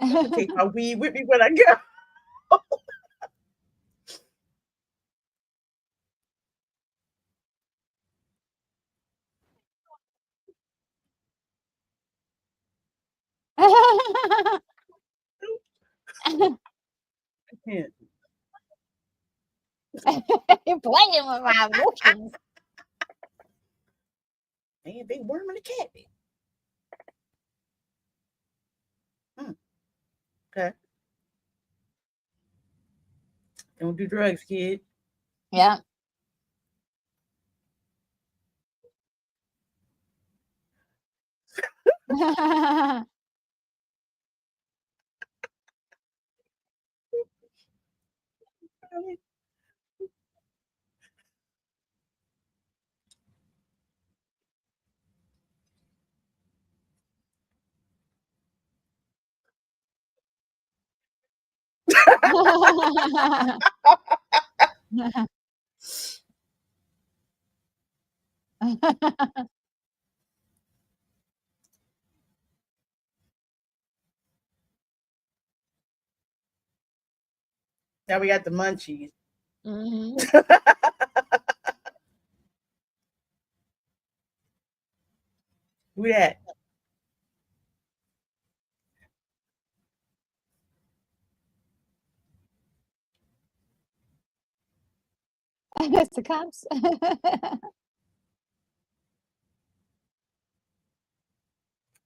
I have to take my weed with me when I go. Yeah. You're playing with my emotions. Man, they worming the cat. Okay. Don't do drugs, kid. Yeah. Now we got the munchies. Mhm. Who that? It's the cops.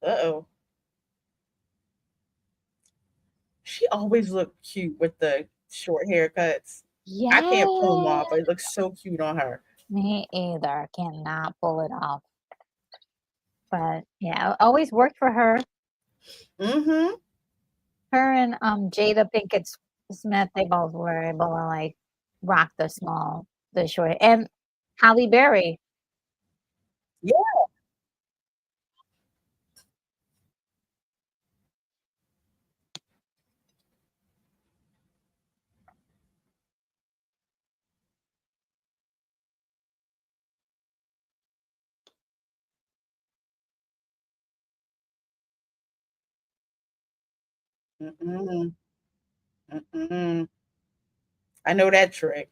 Uh-oh. She always looked cute with the short haircuts. I can't pull them Yeah. off, but it looks so cute on her. Me either. Cannot pull it off. But yeah, always worked for her. Mm-hmm. Her and Jada Pinkett Smith, they both were able to like rock the short, and Halle Berry. Yeah. Mm-mm. Mm-mm. I know that trick.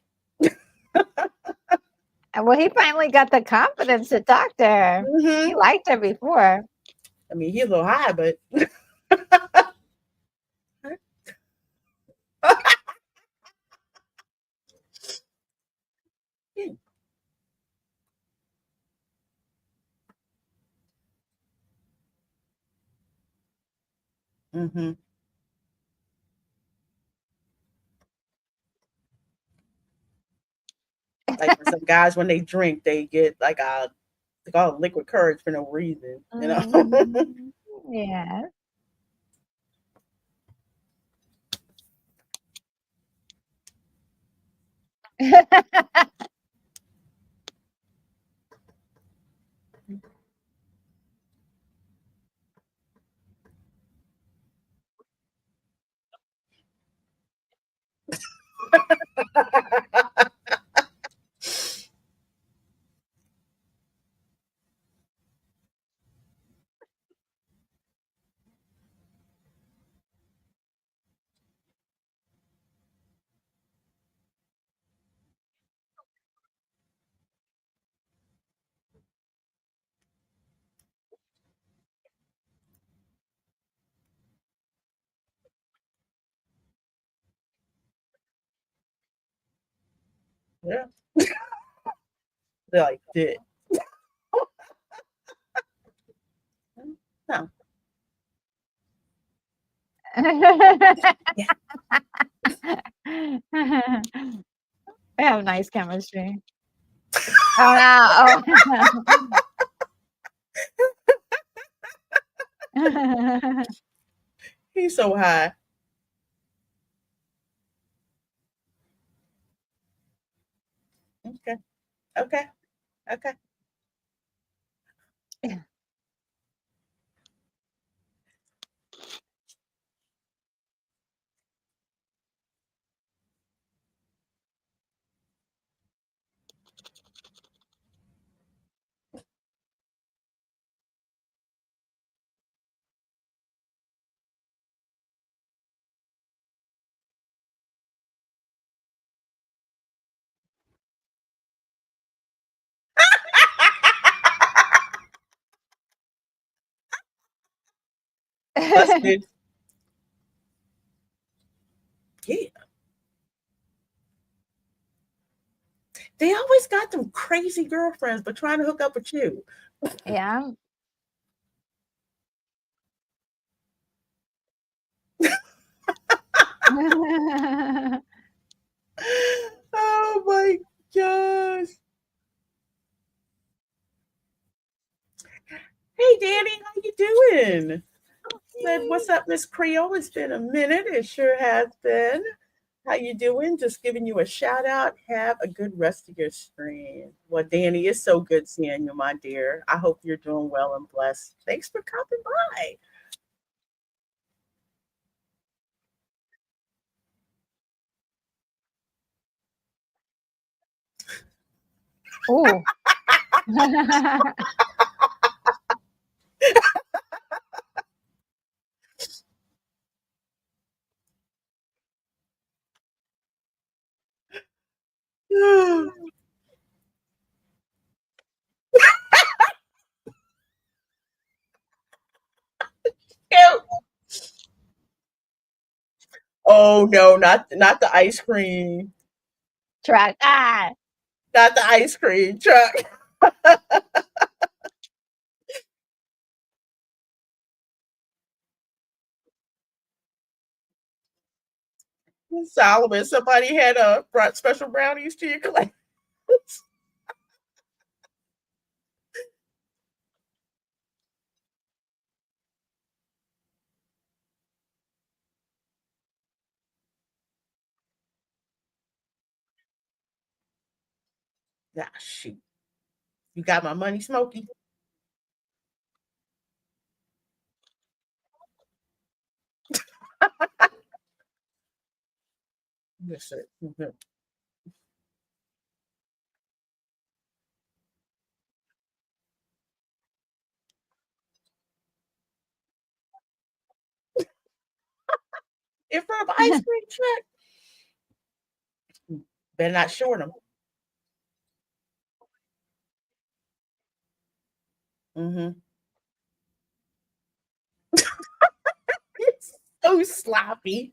Well, he finally got the confidence to talk to her. He Mm-hmm. liked her before. I mean, he's a little high, but mm-hmm. Like for some guys, when they drink, they get like a they call it liquid courage for no reason. You know. Mhm. Yeah. Yeah. They're like, did. No. Yeah. We have nice chemistry. Oh, no. He's so high. Okay. Okay. Okay. Busted. Yeah. They always got them crazy girlfriends, but trying to hook up with you. Yeah. Oh my gosh. Hey Danny, how you doing? Said, what's up, Miss Creole? It's been a minute. It sure has been. How you doing? Just giving you a shout out. Have a good rest of your stream. Well, Danny, it's so good seeing you, my dear. I hope you're doing well and blessed. Thanks for coming by. Oh. Oh no, not the ice cream. Track. Ah. Not the ice cream truck. Solomon, somebody had brought special brownies to your class. Ah, shoot. You got my money, Smokey? Yes, sir. Mhm. In front of an ice cream truck. Better not short them. Mm-hmm. It's so sloppy.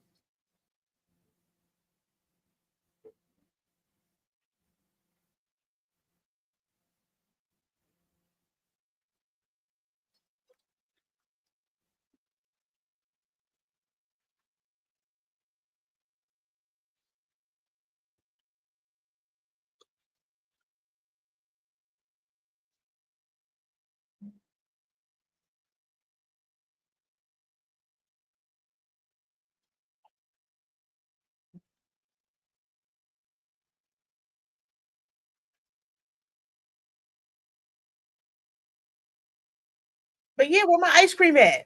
But yeah, where my ice cream at?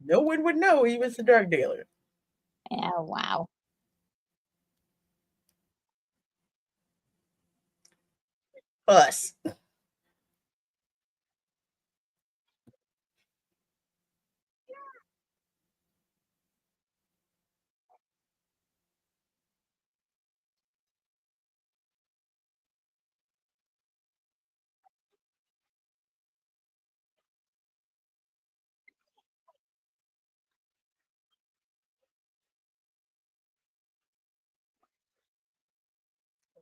No one would know he was a drug dealer. Yeah, wow. Us.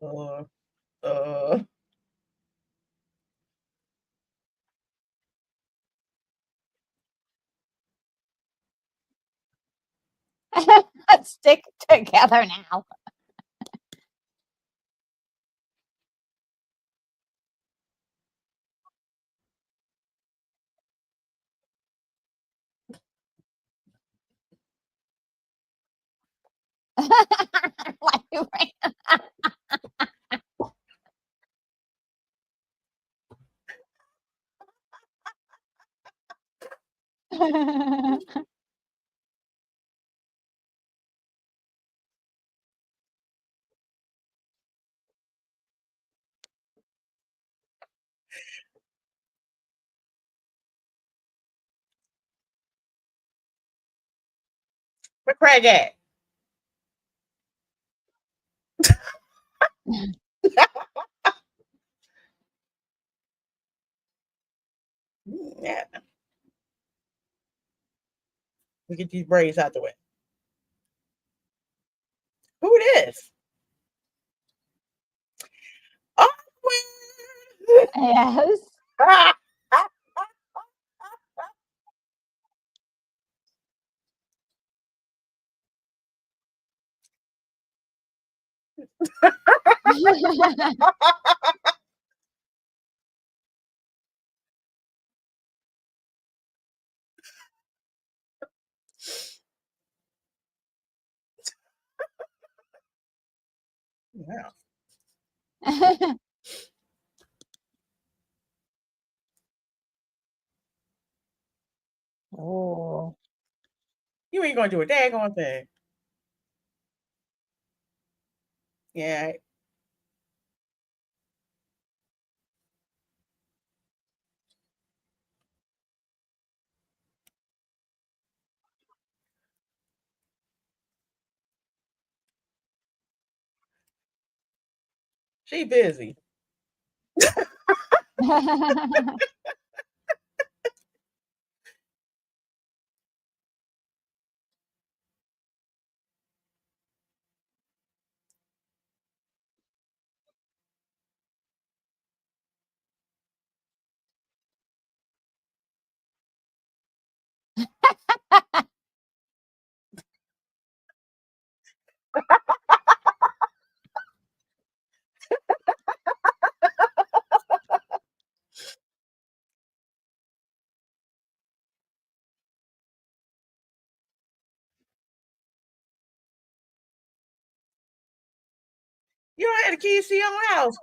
Uh, uh, Stick together now. Like, where Craig at? Yeah, we get these braids out the way. Who this? Oh, yes. wow. Oh. You ain't gonna do a daggone thing. Yeah. She busy. You don't have the keys to your own house.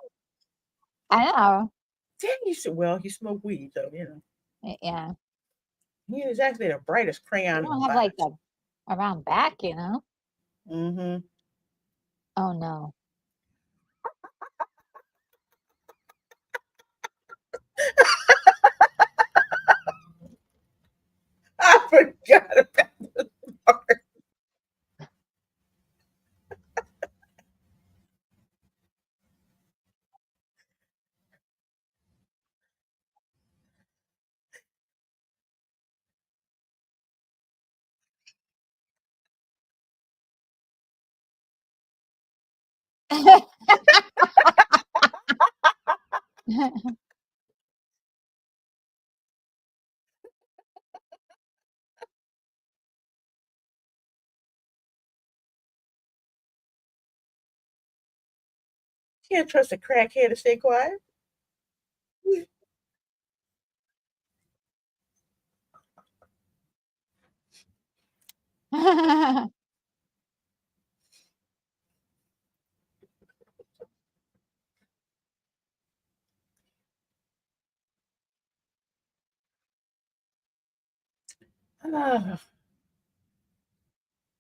I know. Damn, you should. Well, he smoked weed, though. You know, Yeah. he is actually the brightest You crayon in the don't have like box. around back, you know? Mm-hmm. Oh no. I forgot about this part. Can't trust a crackhead to stay quiet. Ah,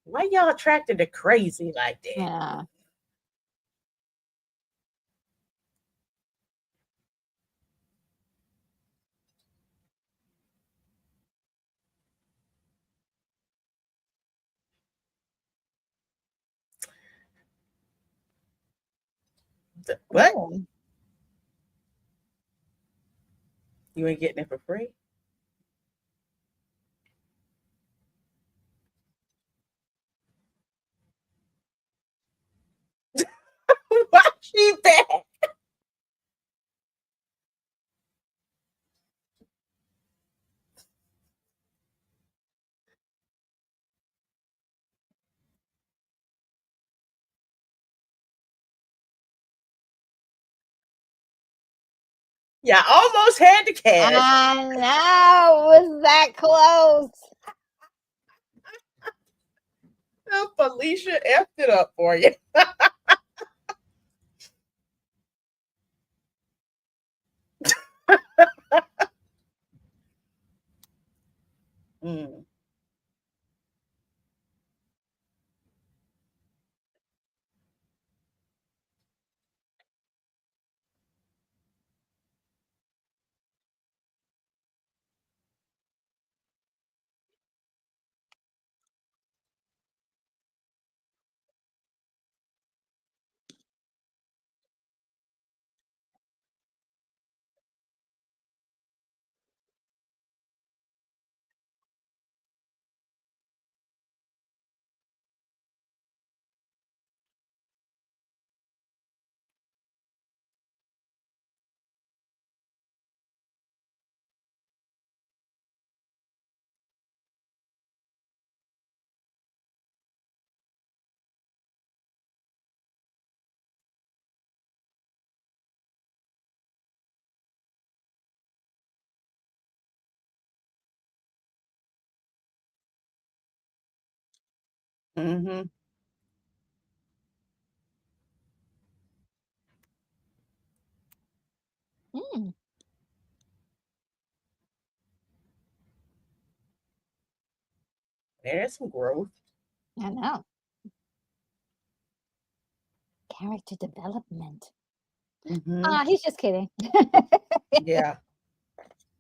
why y'all attracted to crazy like that? Yeah. What? Oh. You ain't getting it for free? Why she Yeah, almost had the cash. I know, it was that close. Felicia effed it up for you. Mm. Mm-hmm. Mm, There's some growth. I know. Character development. Mm-hmm. He's just kidding. Yeah.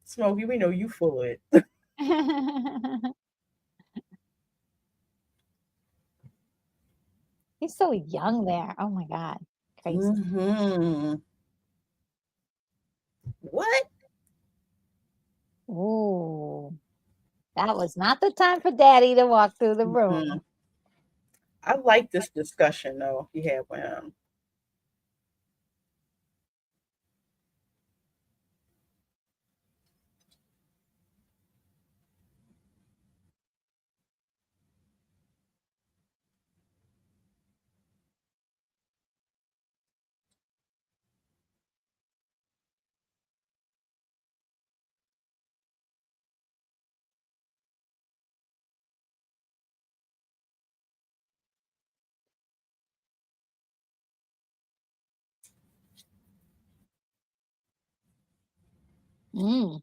Smokey, we know you full of it. He's so young there. Oh my God. Crazy. Mm-hmm. What? Ooh, that was not the time for Daddy to walk through the Mm-hmm. room. I like this discussion though he had with him. Mm,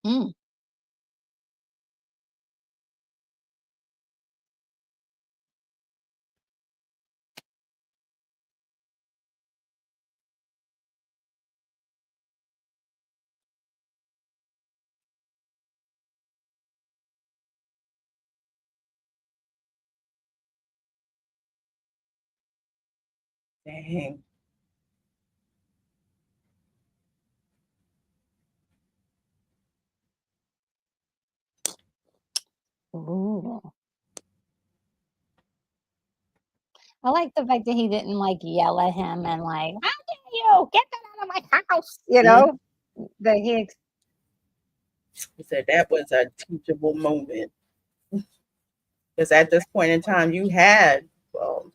mm, Dang. ooh. I like the fact that he didn't like yell at him and like, how dare you get that out of my house? You Mm. know, that he, He said that was a teachable moment. Because at this point in time, you had, well,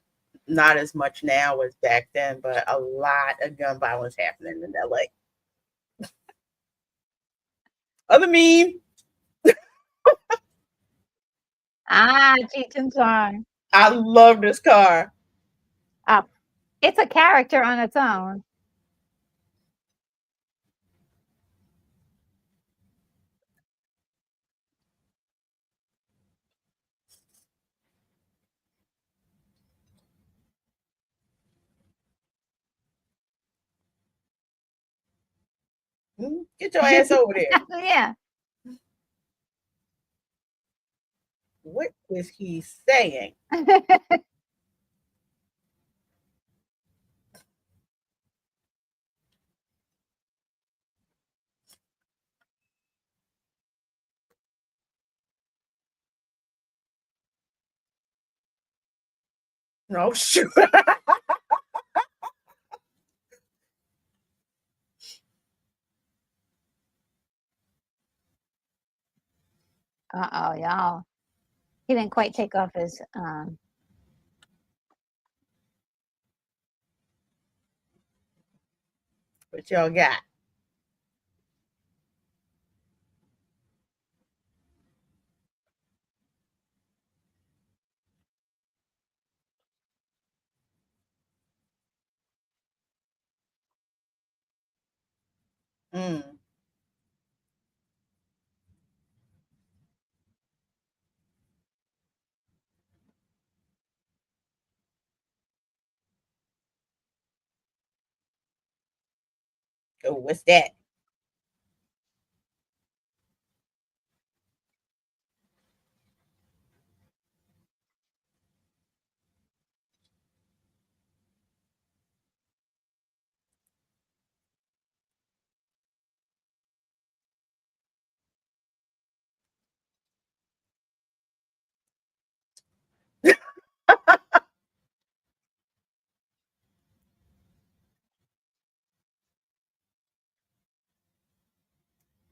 not as much now as back then, but a lot of gun violence happening in LA. Other mean, Cheech and Chong. I love this car. Oh, it's a character on its own. Get your ass over there. Yeah. What is he saying? No, sure. Uh-oh, y'all. He didn't quite take off his What y'all got? Mm. Oh, what's that?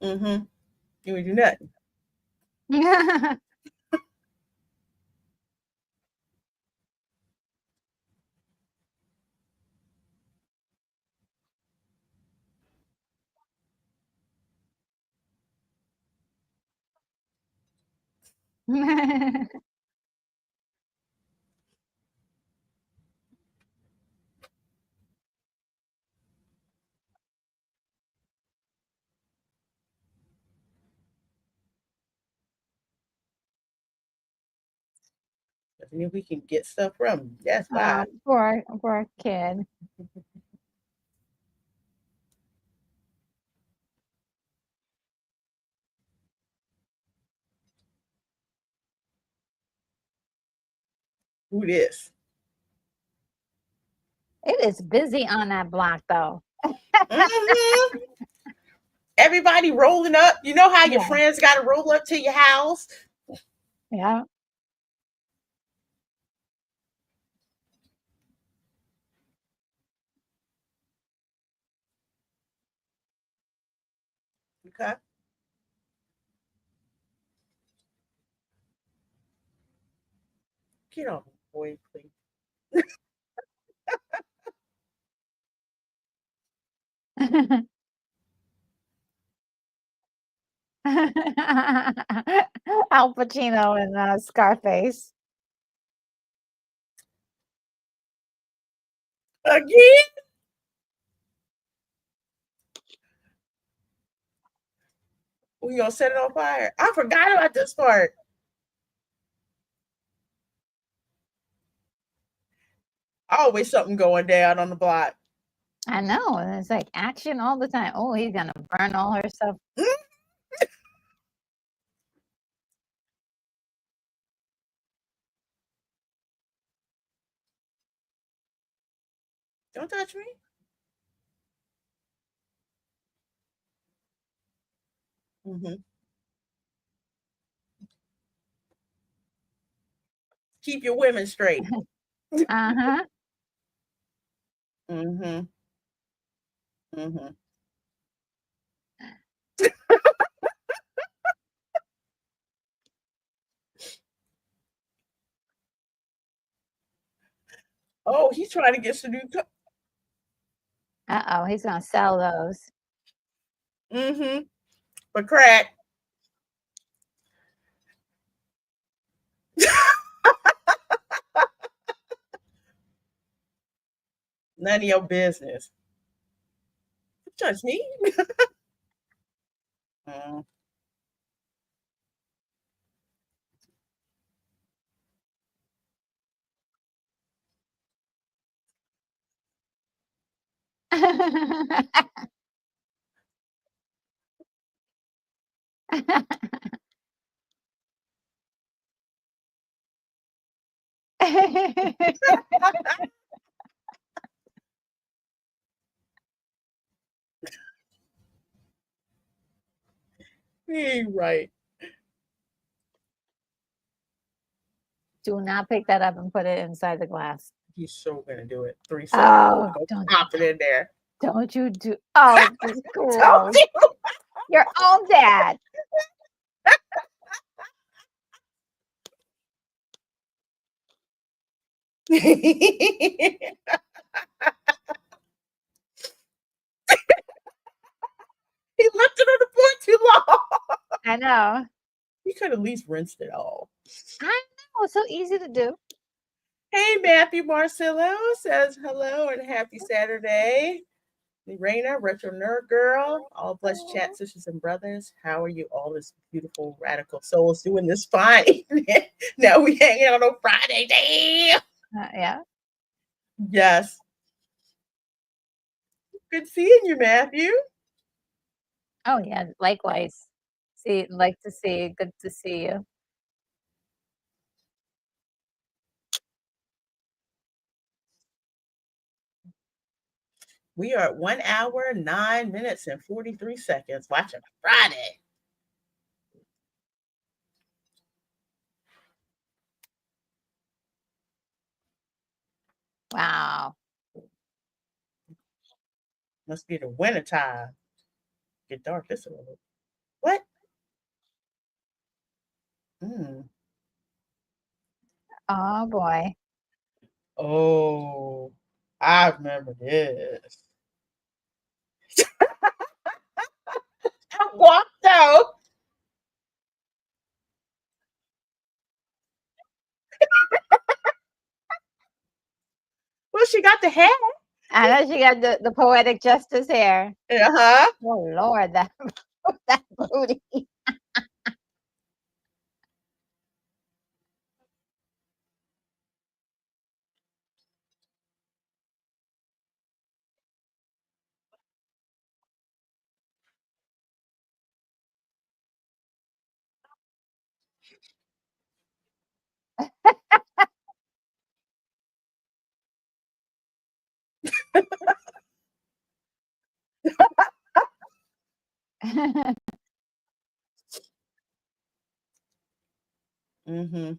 Mm-hmm. You would do nothing. If we can get stuff from, that's fine. Poor kid. Who this? It is busy on that block, though. Mm-hmm. Everybody rolling up. You know how your Yeah. friends got to roll up to your house? Yeah. Okay. Get off, boy, please. Al Pacino and Scarface. Again? We gonna set it on fire. I forgot about this part. Always something going down on the block. I know. And it's like action all the time. Oh, he's gonna burn all her stuff. Don't touch me. Mm-hmm. Keep your women straight. Uh-huh. Mm-hmm. Mm-hmm. Oh, he's trying to get some new. Uh-oh, he's gonna sell those. Mm-hmm. But crack. None of your business. Touch me. Mm. He ain't right. Do not pick that up and put it inside the glass. He's so gonna do it. 3 seconds. Oh, Go don't pop it in there. don't you do oh, this is Don't gross. do- Your own dad. He left it on the board too long. I know. He could at least rinsed it all. I know. It's so easy to do. Hey, Matthew Marcillo says hello and happy Saturday. Reina, Retro Nerd Girl, all blessed chat sisters and brothers. How are you all, this beautiful radical souls, doing this fine evening? Now we hanging out on Friday. Damn. Yeah. Yes. Good seeing you, Matthew. Oh yeah. Likewise. Like to see. Good to see you. We are at 1 hour, 9 minutes, and 43 seconds watching Friday. Wow. Must be the winter time. Get dark this early. What? Oh boy. Oh, I remember this. I walked out. Well, she got the hat. I know she got the poetic justice hair. Uh-huh. Oh Lord, that booty. Mm-hmm.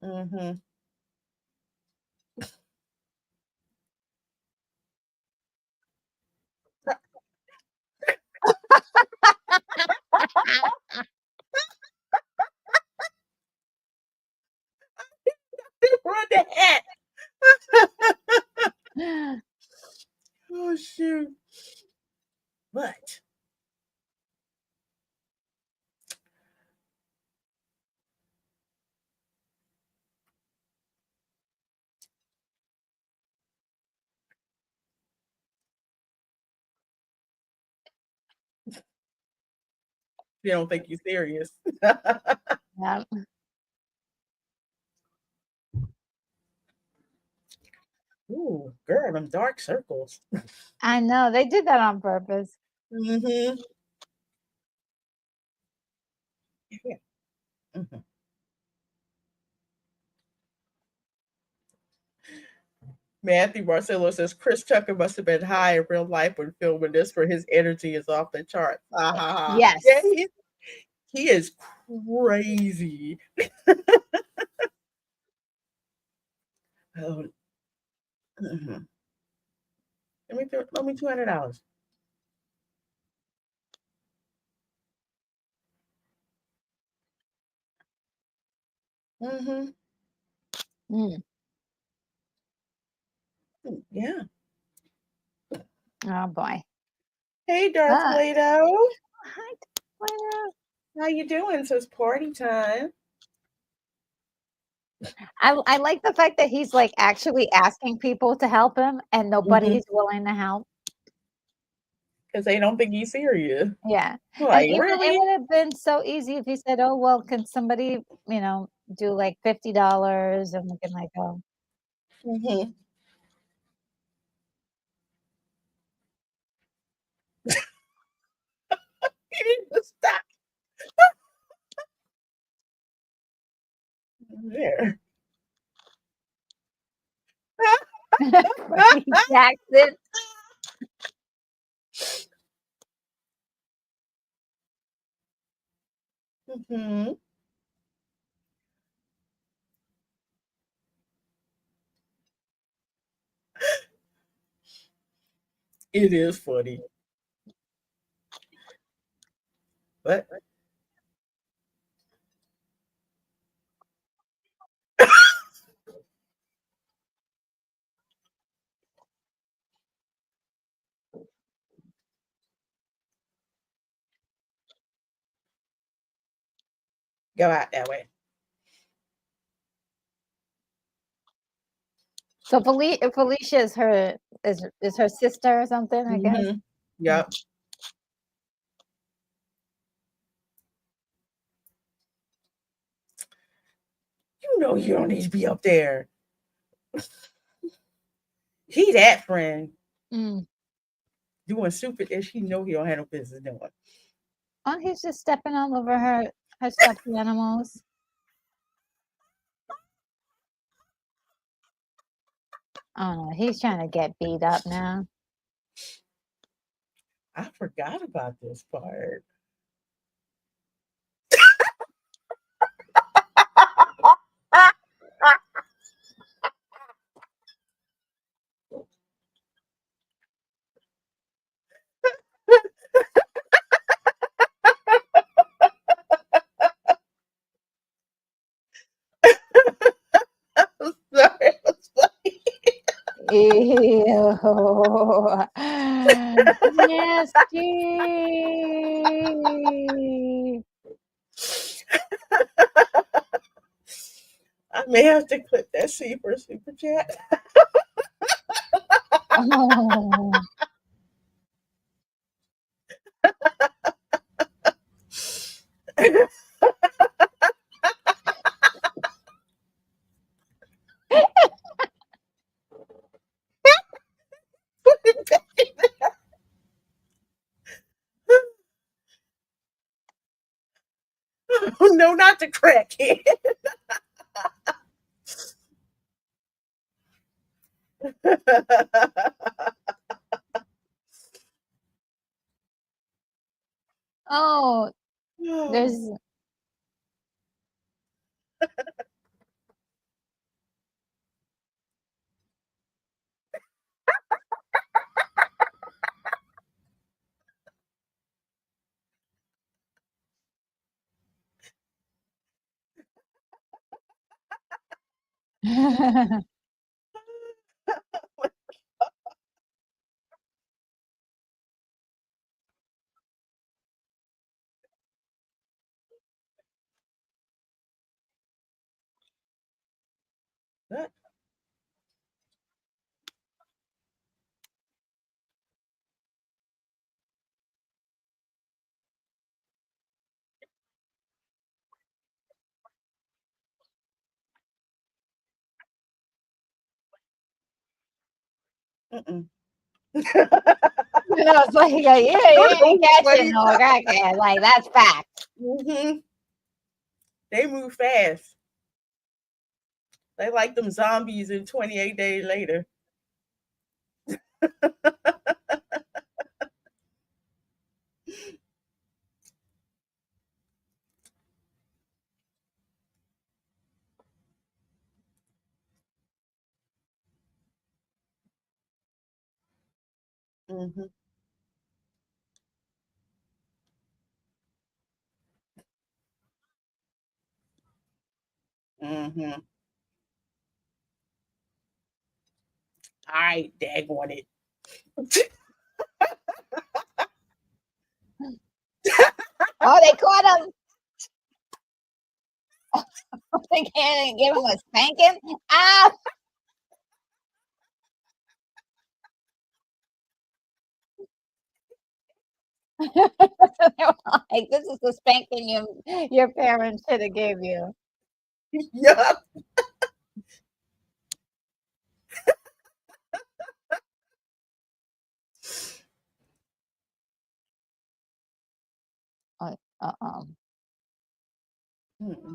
Mm-hmm. Run the hat. Oh shoot. But they don't think you serious. Yep. Ooh, girl, them dark circles. I know they did that on purpose. Mm-hmm. Yeah. Mm-hmm. Matthew Marcelo says Chris Tucker must have been high in real life when filming this, for his energy is off the charts. Ha ha ha. Yes. Yeah, he is crazy. Oh, mhm. Let me $200. Mm-hmm. Mm. Yeah. Oh boy. Hey, Darth Ah. Plato. Hi, Tyler. How you doing? So it's party time. I like the fact that he's like actually asking people to help him and Mm-hmm. nobody's willing to help. Because they don't think he's serious. Yeah. And Like, even it really? would have been so easy if he said, "Oh, well, can somebody, do like $50 and we can like go." Mm-hmm. He didn't stop there. Freddie Jackson. Mm-hmm. It is funny. But Go out that way. So Felicia is her sister or something, I guess. Mm-hmm. Yep. You know you don't need to be up there. He that friend Mm. doing stupid that she know he don't have no business doing. Oh, he's just stepping all over her stuffed animals. Oh no, he's trying to get beat up now. I forgot about this part. I'm sorry. It's funny. Ew. Nasty. I may have to clip that super chat. Oh. No, not the crackhead. Oh, there's What? Mm-mm. it's like you ain't catching no crackhead. Like that's fact. Mm-hmm. They move fast. They like them zombies in 28 days later. Mm-hmm. Mm-hmm. All right, daggone it. Oh, they caught him. They can't give him a spanking. Ah! They were like, this is the spanking your parents should have gave you. Yup. Uh-oh. Mm-hmm.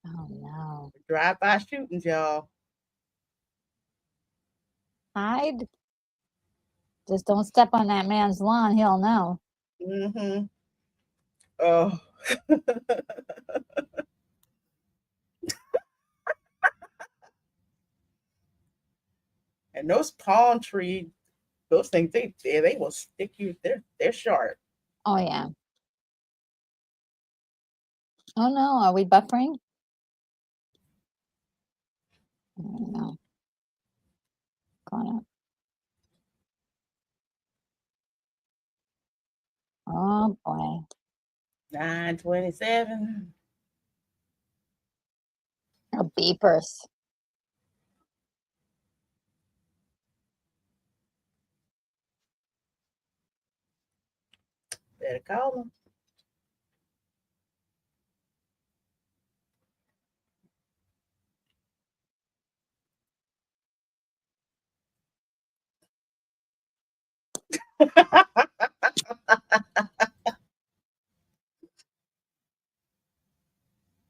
Oh no. Drive-by shootings, y'all. Hide. Just don't step on that man's lawn. He'll know. Mm-hmm. Oh. And those palm trees, those things, they will stick you. They're sharp. Oh yeah. Oh no. Are we buffering? No. Going up. Oh boy. 9:27. Oh, beepers. Better call them.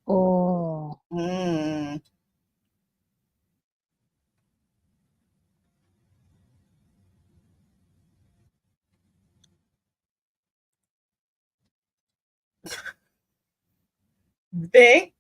Oh. Mm. You think?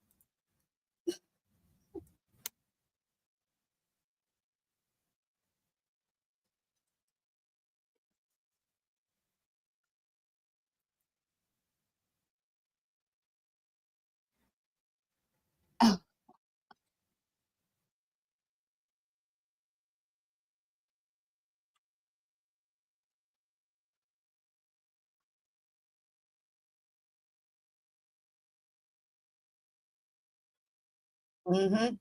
Mm-hmm.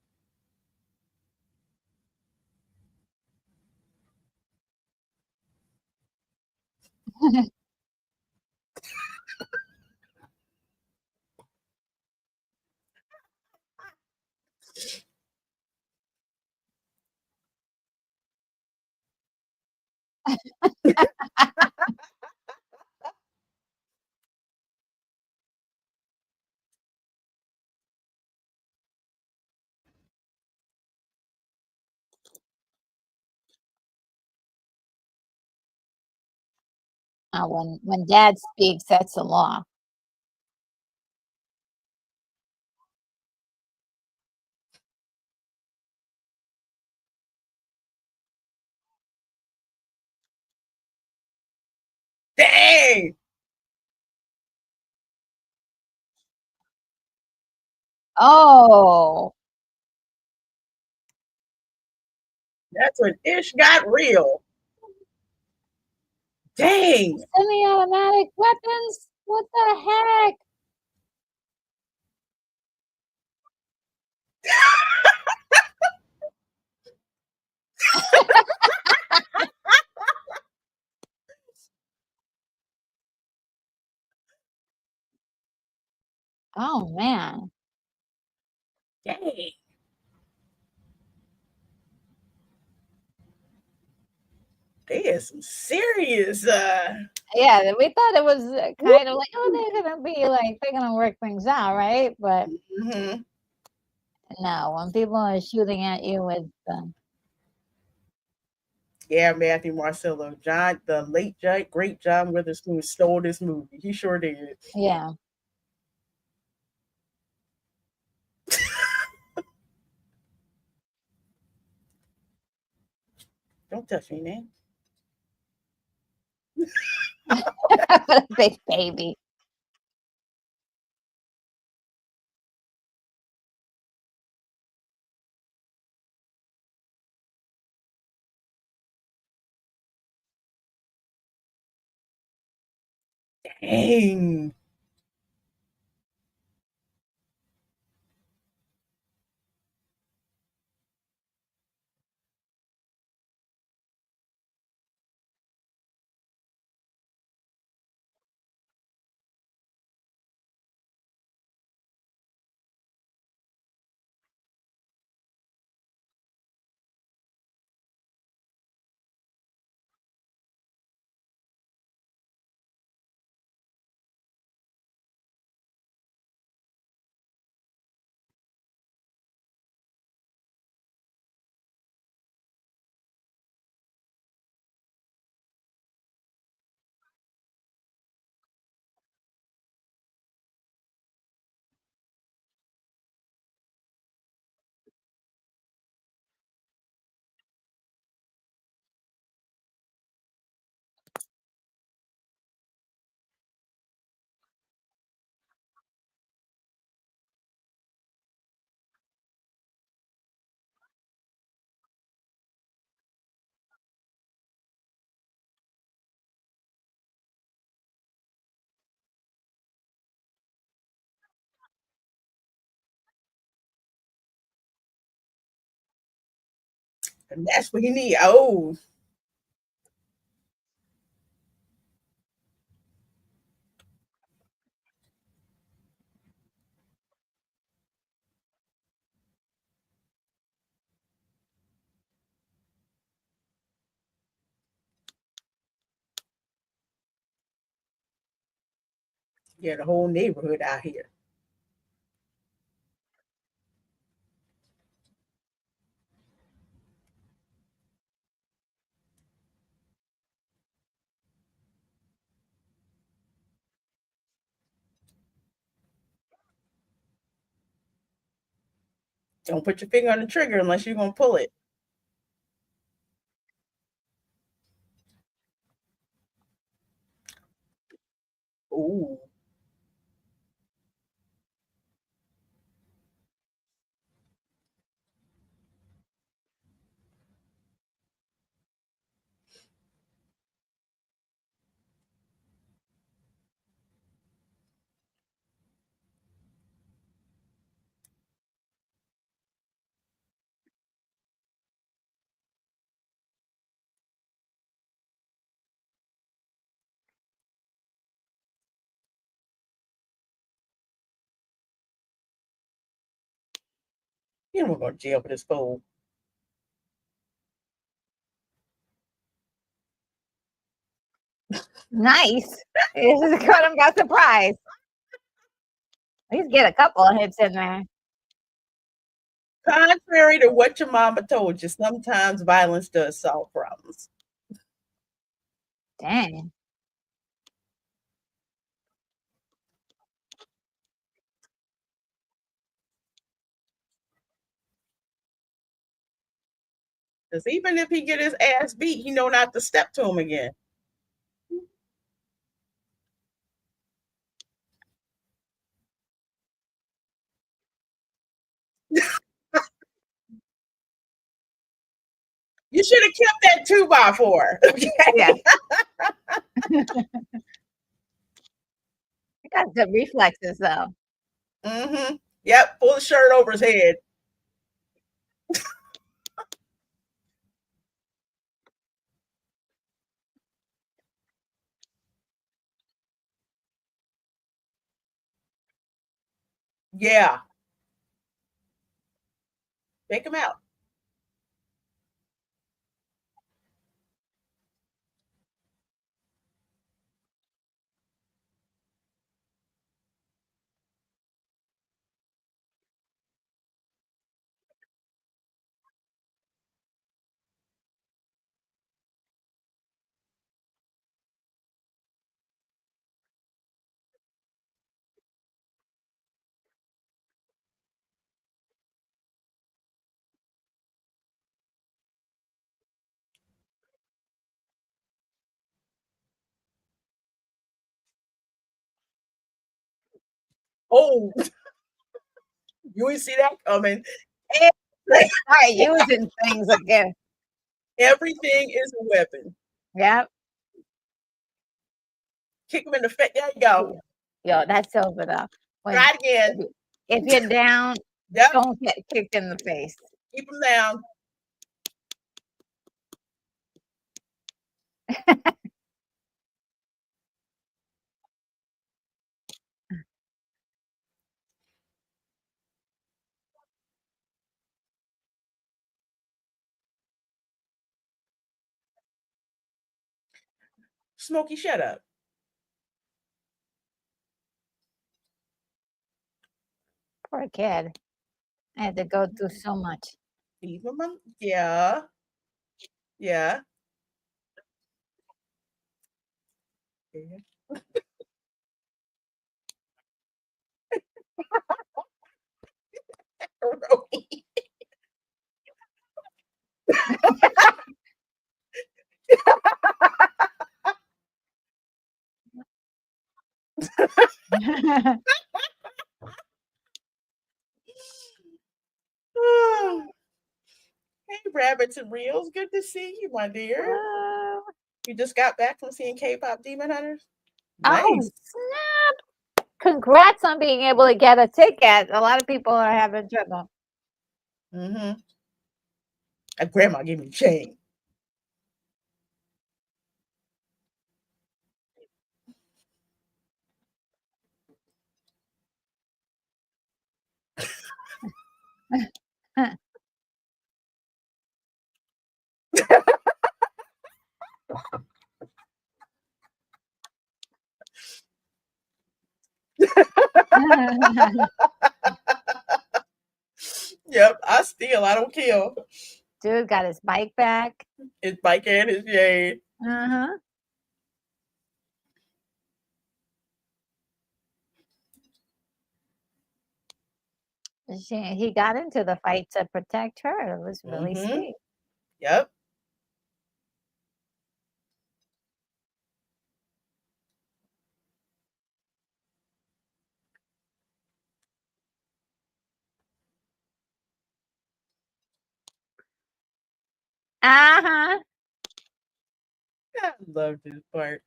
When dad speaks, that's the law. Dang! Oh, That's when ish got real. Dang! semi-automatic weapons? What the heck? Oh man. Dang! They had some serious. Yeah, we thought it was kind of like, oh, they're gonna work things out, right? But Mm-hmm. no, when people are shooting at you with, Yeah, Matthew Marcello, John, the late great John Witherspoon stole this movie. He sure did. yeah, Don't touch me, man. what a big baby. Dang. And that's what he need. Oh, yeah, the whole neighborhood out here. Don't put your finger on the trigger unless you're gonna pull it. Ooh. You know we're going to jail for this fool. Nice. This is caught him by surprise. At least get a couple of hits in there. Contrary to what your mama told you, sometimes violence does solve problems. Dang. Because even if he get his ass beat, he know not to step to him again. You should have kept that 2x4. Okay. Yeah. He got good reflexes though. Mm-hmm. Yep. Pull the shirt over his head. Yeah. Take him out. Oh, you ain't see that coming. And Start using things again. everything is a weapon. Yep. Kick him in the face. There you go. Yo, that's over though. When Try it again. if you're down, Yep. don't get kicked in the face. Keep him down. Smokey, shut up. Poor kid. I had to go through so much. Leave him alone. Yeah. Yeah. Yeah. Hey, rabbits and reels. Good to see you, my dear. You just got back from seeing K-pop Demon Hunters? Oh, Nice. snap. Congrats on being able to get a ticket. A lot of people are having trouble. Mm-hmm. Grandma gave me the chain. Yep, I steal. I don't kill. Dude got his bike back. His bike and his chain. Uh-huh. He got into the fight to protect her. It was really sweet. Yep. Uh-huh. I love this part.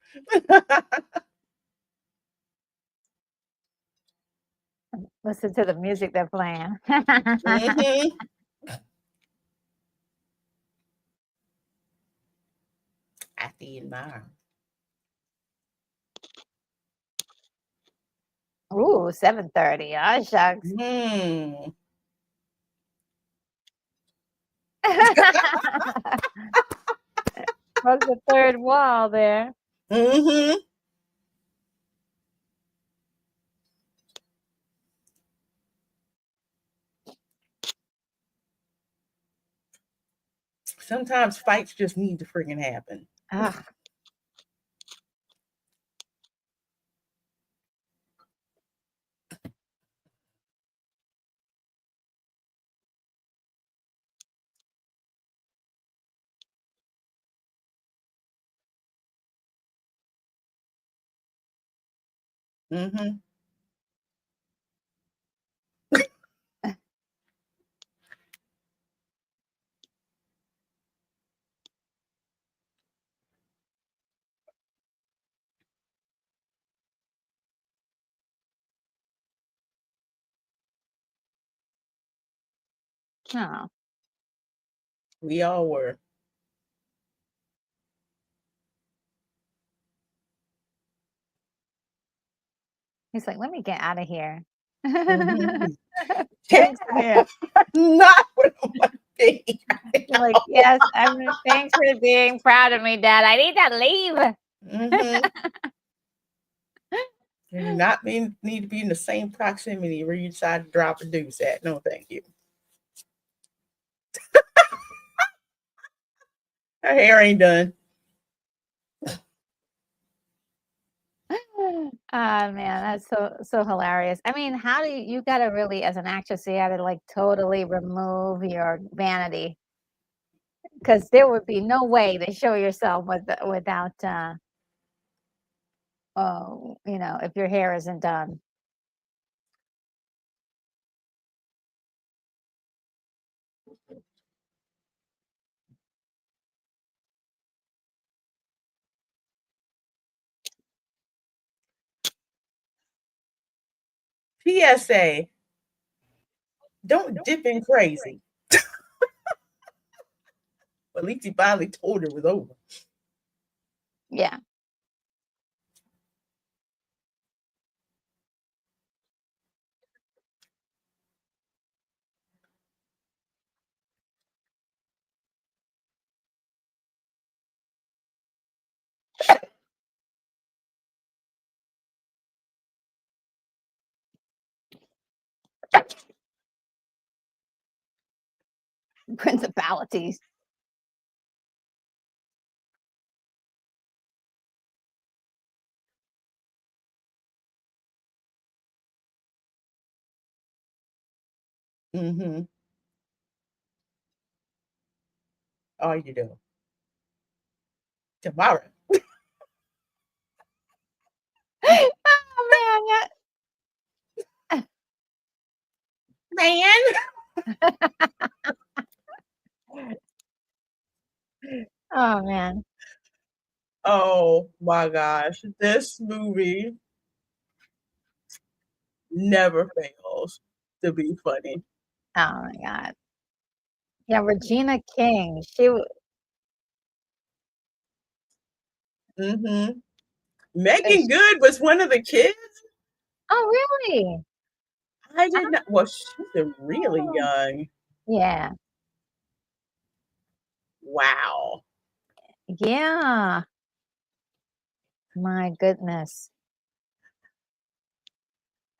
Listen to the music they're playing. Mm-hmm. I see mine. Ooh, 7:30. Oh, shucks. Broke the third wall there. Mm-hmm. Sometimes fights just need to freaking happen. Ugh. Mm-hmm. Oh. We all were. He's like, let me get out of here. Mm-hmm. Thanks for that. Not what I want to be. You're like, yes, thanks for being proud of me, Dad. I need to leave. Mm-hmm. You do not need to be in the same proximity where you decide to drop a deuce at. No, thank you. Her hair ain't done. Oh man, that's so hilarious. I mean, how do you got to really, as an actress, you got to like totally remove your vanity, because there would be no way to show yourself without oh, if your hair isn't done. PSA, don't dip in crazy. At least he finally told her it was over. Yeah. Principalities. Mm-hmm. All you do. Tomorrow. Oh Man. man. Oh man. Oh my gosh. This movie never fails to be funny. Oh my god. Yeah, Regina King. She. Mm-hmm. Uh, Megan sh Good was one of the kids. Oh, really? I did not. Well, she's really Oh, young. yeah. Wow. Yeah. My goodness.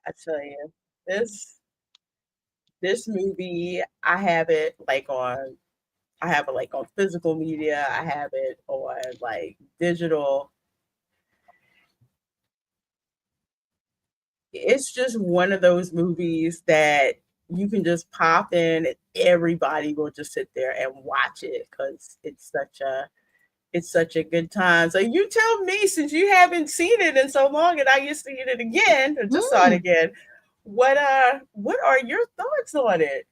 I tell you, this this movie, I have it like on. I have it like on physical media. I have it on like digital. It's just one of those movies that you can just pop in and everybody will just sit there and watch it because it's such a good time. So you tell me, since you haven't seen it in so long and I used to see it again or just saw it Mm. again, what are your thoughts on it?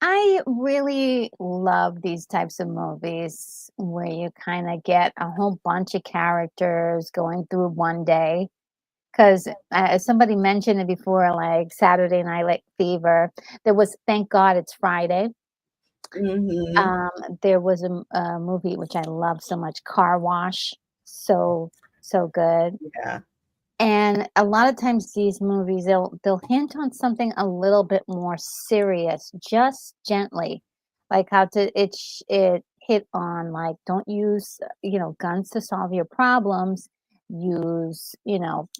I really love these types of movies where you kind of get a whole bunch of characters going through one day. Because somebody mentioned it before, like Saturday Night Fever. There was Thank God It's Friday. Mm-hmm. There was a movie which I love so much, Car Wash. So, so good. Yeah. And a lot of times these movies, they'll hint on something a little bit more serious, just gently, like how it hit on like don't use guns to solve your problems. Use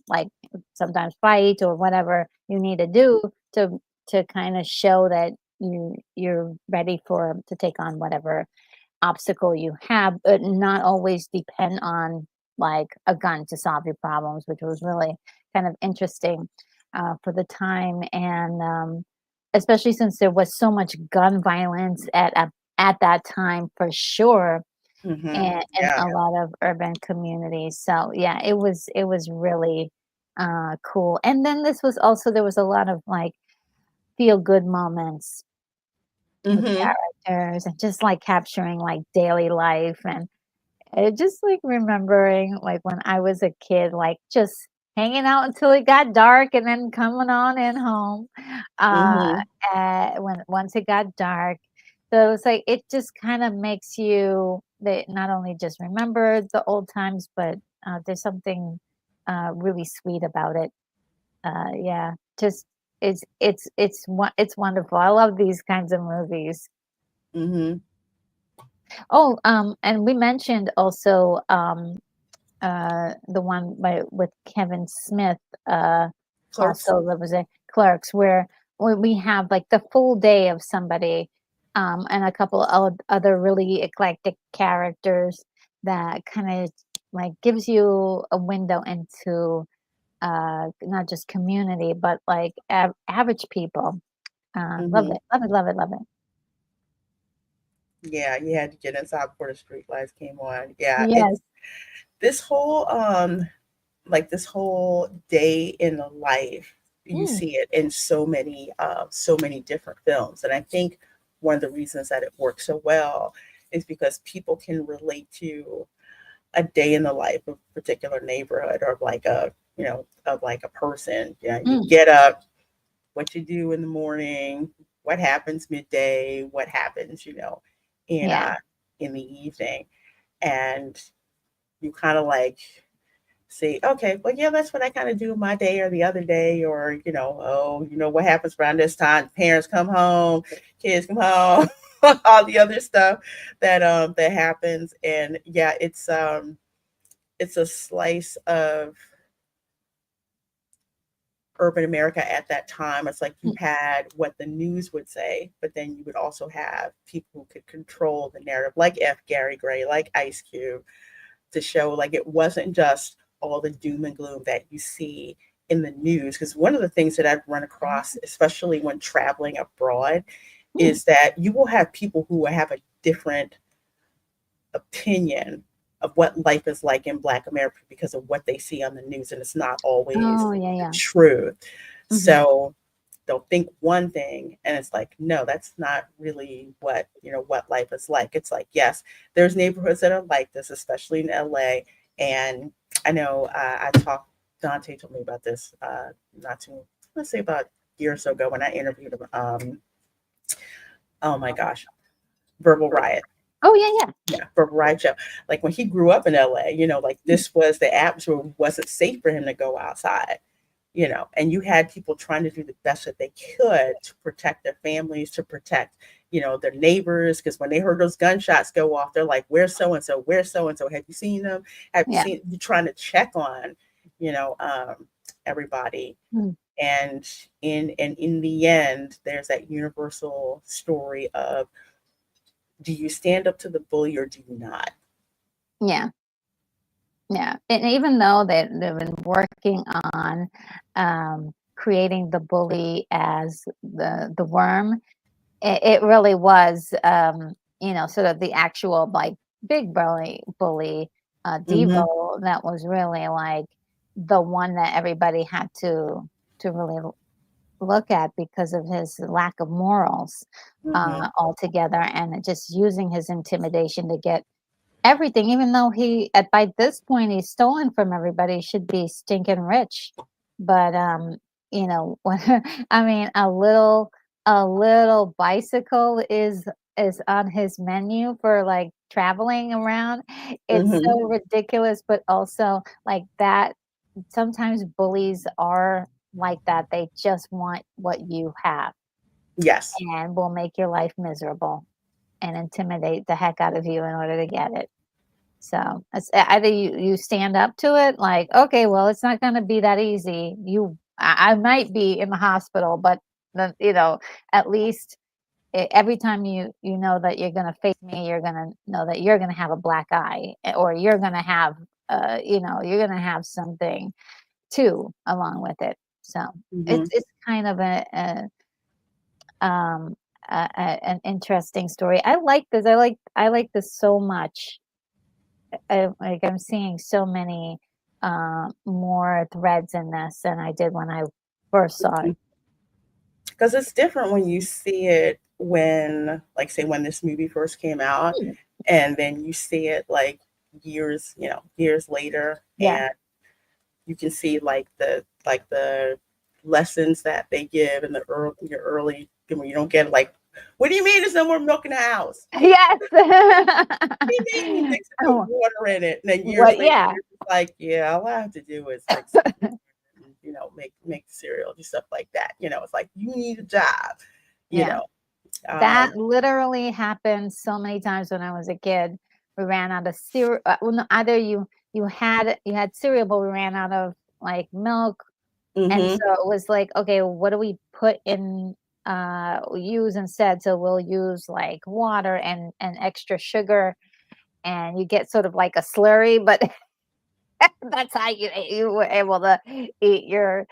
like sometimes fight or whatever you need to do to kind of show that you're ready for to take on whatever obstacle you have, but not always depend on like a gun to solve your problems, which was really kind of interesting for the time, and especially since there was so much gun violence at that time for sure, Mm-hmm. and in Yeah. a lot of urban communities. So yeah, it was really cool. And then this was also there was a lot of like feel good moments with Mm-hmm. characters and just like capturing like daily life and just like remembering like when I was a kid, like just hanging out until it got dark and then coming on in home. Uh, Mm-hmm. when once it got dark, so it's like it just kind of makes you that not only just remember the old times, but there's something really sweet about it. Yeah, just it's wonderful. I love these kinds of movies. Mm-hmm. Oh, and we mentioned also the one with Kevin Smith, Clerks. also there was a Clerks where we have like the full day of somebody, and a couple of other really eclectic characters that kind of like gives you a window into not just community but like average people. Love Mm-hmm. it, love it, love it, love it. Yeah, you had to get inside before the street lights came on. Yeah, Yes. it's this whole like this whole day in the life. You Mm, see it in so many different films, and I think one of the reasons that it works so well is because people can relate to a day in the life of a particular neighborhood or like a of like a person. Yeah, you mm, get up, what you do in the morning, what happens midday, what happens in yeah. in the evening, and you kind of like see, okay, well, yeah, that's what I kind of do my day or the other day, or oh, what happens around this time? Parents come home, kids come home, all the other stuff that happens, and yeah, it's a slice of urban America at that time. It's like you Mm, had what the news would say, but then you would also have people who could control the narrative, like F. Gary Gray, like Ice Cube, to show like it wasn't just all the doom and gloom that you see in the news. Because one of the things that I've run across, especially when traveling abroad, mm. is that you will have people who have a different opinion of what life is like in Black America because of what they see on the news, and it's not always Oh, yeah, the yeah. truth. Mhm. So they'll think one thing and it's like, no, that's not really what life is like. It's like, yes, there's neighborhoods that are like this, especially in LA. And I know I talked, Dante told me about this not too, let's say about a year or so ago when I interviewed him. Oh my gosh. Verbal Riot. Oh yeah, Yeah, Verbal Riot show. Like when he grew up in LA, like this was the atmosphere. It wasn't safe for him to go outside. And you had people trying to do the best that they could to protect their families, to protect, their neighbors. Because when they heard those gunshots go off, they're like, "Where's so and so? Where's so and so? Have you seen them? Have you yeah, seen?" You trying to check on, everybody. yeah. And in the end, there's that universal story of, do you stand up to the bully or do you not? Yeah. Yeah, and even though they've been working on creating the bully as the worm, it really was, sort of the actual like big bully, Mm-hmm. Devo, that was really like the one that everybody had to really look at because of his lack of morals Mm-hmm. altogether, and just using his intimidation to get everything, even though by this point he's stolen from everybody, he should be stinking rich. But when I mean a little bicycle is on his menu for like traveling around. It's Mm-hmm. so ridiculous, but also like that sometimes bullies are like that. They just want what you have Yes. and will make your life miserable and intimidate the heck out of you in order to get it. So it's either you stand up to it, like, okay, well, it's not going to be that easy. I might be in the hospital, but then at least every time you know that you're going to face me, you're going to know that you're going to have a black eye, or you're going to have you're going to have something too along with it. So Mm-hmm. it's kind of um an interesting story. I like this. I like this so much. I'm seeing so many more threads in this than I did when I first saw it. Because it's different when you see it when, like, say, when this movie first came out, Mm. and then you see it like years later, Yeah. and you can see like the lessons that they give in the early when you don't get like, what do you mean there's no more milk in the house? Yes. What do you mean you mix it, put Oh, water in it, and then years what? later Yeah. you're just like, yeah, all I have to do is like sit here and, make cereal, do stuff like that. It's like you need a job, you Yeah. know. Um, That literally happened so many times when I was a kid. We ran out of cereal. Well, no, either you had cereal, but we ran out of like milk. And mhm. so it was like, okay, what do we put in use instead? So we'll use like water and extra sugar, and you get sort of like a slurry, but that's how you were able to eat your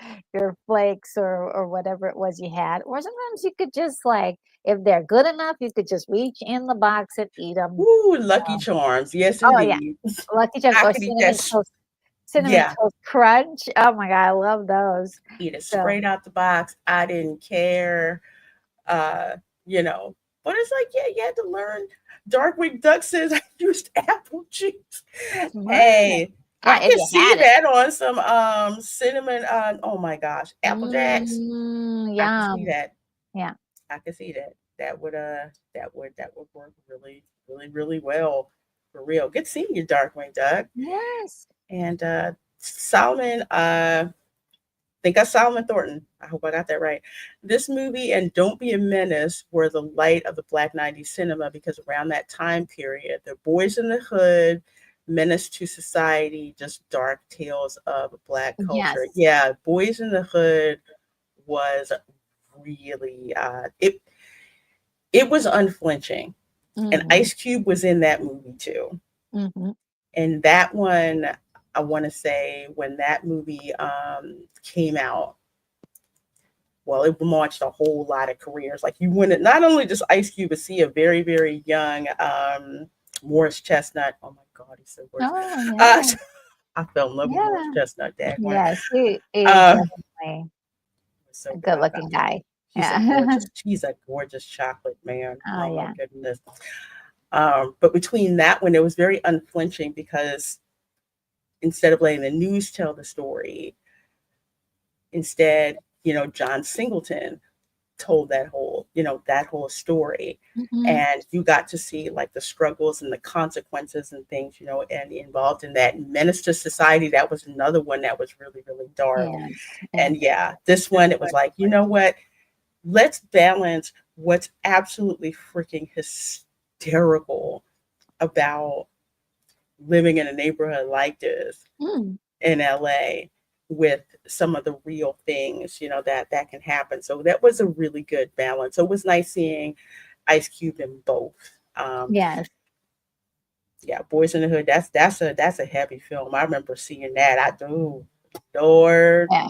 flakes or whatever it was you had. Or sometimes you could just like, if they're good enough, you could just reach in the box and eat them. Ooh, Lucky Charms. Yes, Oh yeah, indeed. Lucky Charms I or could eat that. cinnamon Yeah, toast crunch. Oh my god, I love those. eat it So straight out the box. I didn't care. Uh, you know, but it's like, yeah, you had to learn. Darkwing Duck says I used apple juice. smart. Hey, I If can you see had it. that on some cinnamon. Oh my gosh, Apple Jacks. I can see Yum. that. Yeah. I can see that. That would work really, really, really well for real. Good seeing you, Darkwing Duck. Yes. And Solomon, think of Solomon Thornton. I hope I got that right. This movie and Don't Be a Menace were the light of the Black 90s cinema, because around that time period, the Boys in the Hood, Menace to Society, just dark tales of Black culture. Yes. Yeah, Boys in the Hood was really it was unflinching. And Mhm. Ice Cube was in that movie too. Mhm. And that one, I want to say, when that movie came out, well, it launched a whole lot of careers. Like, you wouldn't, not only just Ice Cube, but see a very, very young Morris Chestnut. Oh my God, he's so gorgeous. Oh Uh, yeah. I fell in love with Morris Yeah. Chestnut, dad. Yes, he is Um, definitely so a good. good-looking guy. He's a Yeah. gorgeous, he's a gorgeous chocolate man. Oh, Oh my yeah. goodness. But between that one, it was very unflinching, because instead of letting the news tell the story, instead, John Singleton told that whole, that whole story. Mhm. And you got to see like the struggles and the consequences and things, and involved in that. And Menace to Society, that was another one that was really, really dark. Yes. And Yes. yeah, this one, it was like, you know what? Let's balance what's absolutely freaking hysterical about living in a neighborhood like this Mm. in LA with some of the real things, that can happen. So that was a really good balance. So it was nice seeing Ice Cube in both. Um, Yes. yeah, Boys in the Hood. That's a heavy film. I remember seeing that. I do, Lord, Yeah.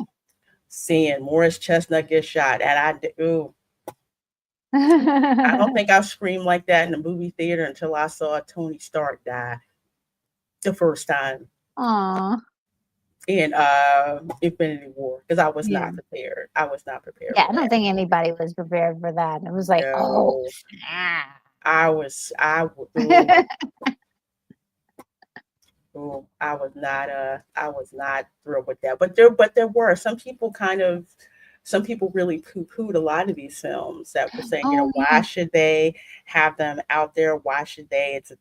seeing Morris Chestnut get shot. And I do. I don't think I screamed like that in the movie theater until I saw Tony Stark die the first time Aw. in Infinity War because I was Yeah. not prepared. I was not prepared Yeah, for I don't that. think anybody was prepared for that. It was like, oh, No, snap. ooh, ooh, I was not thrilled with that. But there were some people really poo-pooed a lot of these films that were saying, Oh, why yeah. should they have them out there? Why should they? It's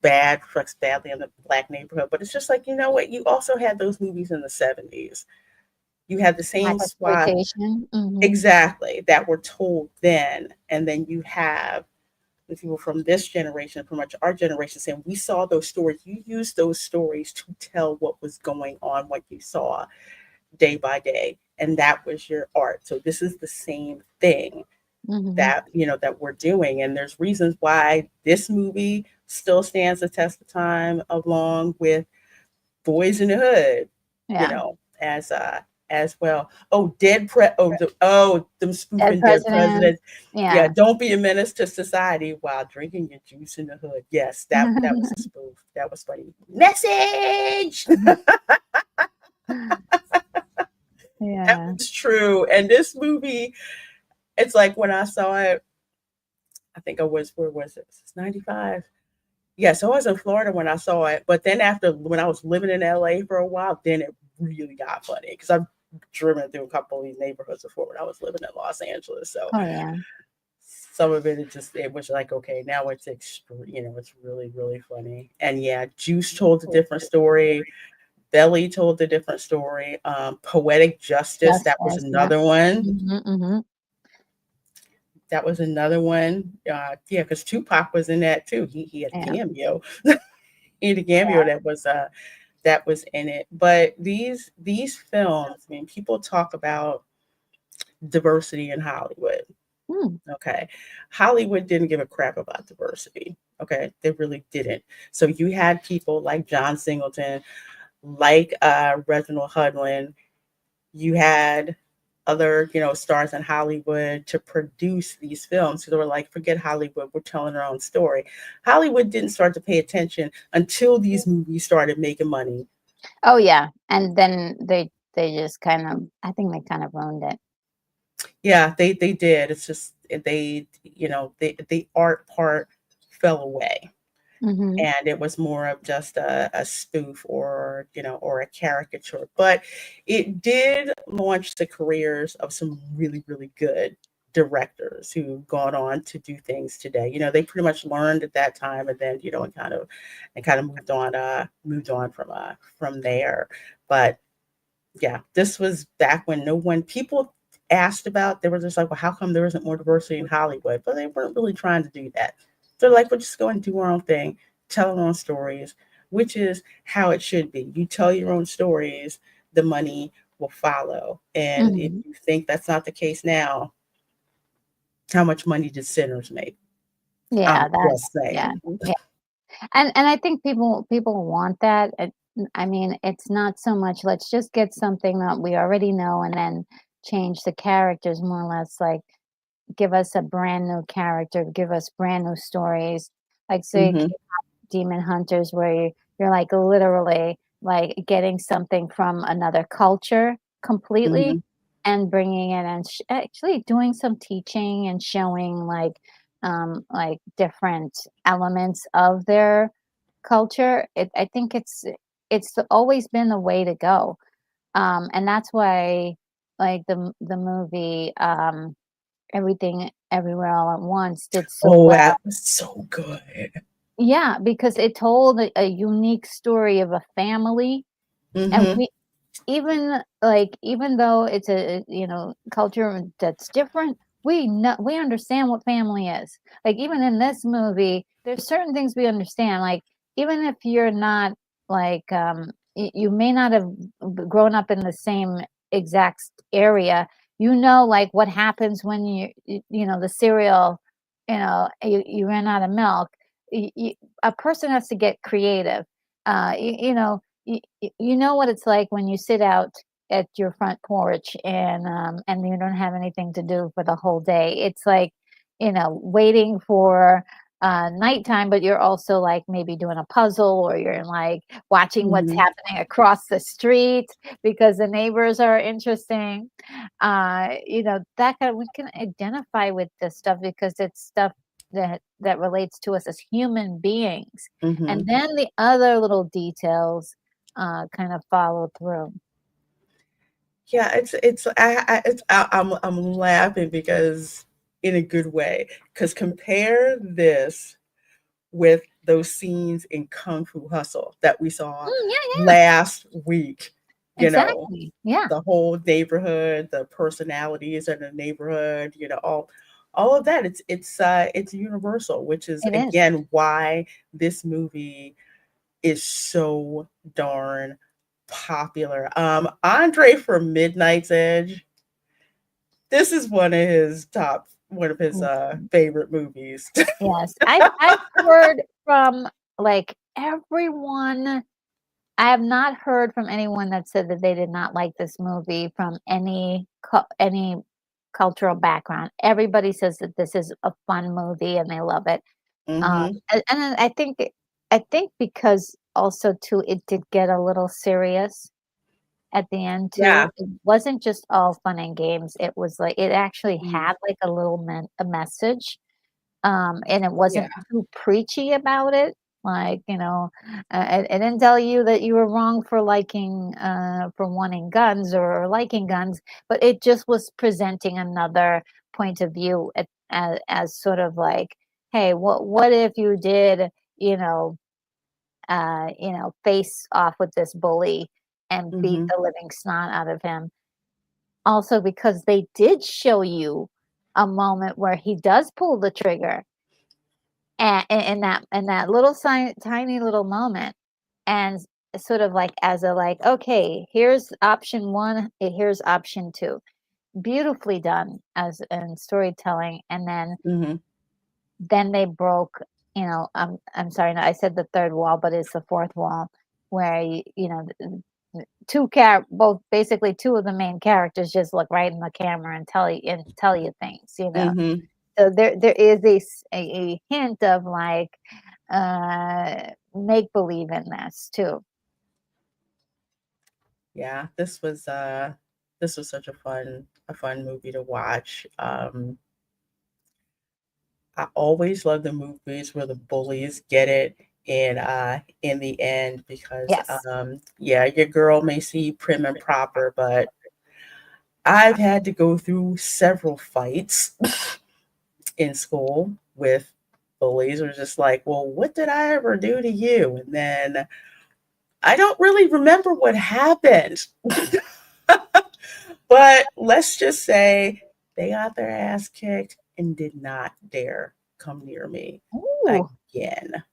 bad, reflects badly on the black neighborhood. But it's just like, you know what? You also had those movies in the 70s. You had the same Black swath exploitation. Mhm. exactly that were told then, and then you have the people from this generation, from our generation, saying we saw those stories. You used those stories to tell what was going on, what you saw day by day, and that was your art. So this is the same thing Mhm. that we're doing, and there's reasons why this movie still stands the test of time, along with Boys in the Hood, Yeah. as well. Oh, them Dead spoofing Dead presidents. Presidents. Yeah, Yeah. don't be a menace to society while drinking your juice in the hood. Yes, that was a spoof. That was funny. Message. That Yeah. was true. And this movie, it's like when I saw it, I think I was where was it? It's 95. Yes, I was in Florida when I saw it, but then after when I was living in LA for a while, then it really got funny because I've driven through a couple of these neighborhoods before when I was living in Los Angeles. So Oh, yeah. some of it was like, okay, now it's it's really, really funny. And yeah, Juice told a different story. Belly told a different story. Poetic Justice, that was Justice. Yeah. another one. Mhm. Mhm. That was another one. Yeah, because Tupac was in that too. He had a Yeah. cameo. He had a cameo that was in it. But these films, I mean, people talk about diversity in Hollywood. Mm. Okay. Hollywood didn't give a crap about diversity. Okay. They really didn't. So you had people like John Singleton, like Reginald Hudlin. You had other, stars in Hollywood to produce these films. So they were like, forget Hollywood, we're telling our own story. Hollywood didn't start to pay attention until these movies started making money. Oh, yeah. And then they just kind of, I think they kind of ruined it. Yeah, they did. It's just the art part fell away. Mhm. And it was more of just a spoof or a caricature. But it did launch the careers of some really, really good directors who've gone on to do things today. They pretty much learned at that time, and then and kind of moved on from there. But yeah, this was back when no one people asked about. They were just like, well, how come there isn't more diversity in Hollywood? But they weren't really trying to do that. They're like, we're just going to do our own thing, tell our own stories, which is how it should be. You tell your own stories, the money will follow. And if Mhm. you think that's not the case now, how much money did sinners make? I'm Yeah, just yeah. saying. Yeah. And I think people want that. I mean, it's not so much let's just get something that we already know and then change the characters, more or less like give us a brand new character, give us brand new stories. Like say Hmm. Demon Hunters where you're like literally like getting something from another culture completely Hmm. and bringing it and actually doing some teaching and showing like different elements of their culture. I think it's always been the way to go. And that's why like the movie Everything Everywhere All at Once did so Oh, well. that was so good. Yeah, because it told a unique story of a family, and Mm-hmm. we even though it's a culture that's different, we understand what family is. Like, even in this movie, there's certain things we understand. Like, even if you're not like you may not have grown up in the same exact area, like what happens when the cereal, you ran out of milk. A person has to get creative. You know what it's like when you sit out at your front porch and you don't have anything to do for the whole day. It's like, waiting for nighttime, but you're also like maybe doing a puzzle, or you're like watching what's Mm-hmm. happening across the street because the neighbors are interesting. We can identify with this stuff because it's stuff that relates to us as human beings. Mm-hmm. And then the other little details kind of follow through. Yeah, I'm laughing because in a good way. Because compare this with those scenes in Kung Fu Hustle that we saw Yeah, yeah, last week. You know, exactly. Yeah, the whole neighborhood, the personalities in the neighborhood, all of that. It's universal, which is it is. again why this movie is so darn popular. Andre from Midnight's Edge, this is one of his Mhm. favorite movies. Yes, I've heard from like everyone. I have not heard from anyone that said that they did not like this movie from any cultural background. Everybody says that this is a fun movie and they love it. Hmm. And I think because also too it did get a little serious at the end too. Yeah. It wasn't just all fun and games. It was like it actually Mm. had like a little a message, and it Oh yeah. wasn't too preachy about it. Like, it didn't tell you that you were wrong for for wanting guns or liking guns, but it just was presenting another point of view as sort of like, hey, what if you did, you know, face off with this bully and beat Hmm. the living snot out of him. Also, because they did show you a moment where he does pull the trigger, and in that little tiny little moment, and sort of like as a like, okay, here's option one, here's option two. Beautifully done as in storytelling, and Hmm. then they broke. I'm sorry, no, I said the third wall, but it's the fourth wall where both basically two of the main characters just look right in the camera and tell you things. Hmm. So there is a hint of like make believe in this too. Yeah, this was such a fun movie to watch. I always love the movies where the bullies get it in the end because Yes. yeah, your girl may see prim and proper, but I've had to go through several fights in school with bullies who are just like, well, what did I ever do to you? And then I don't really remember what happened. But let's just say they got their ass kicked and did not dare come near me Ooh. again.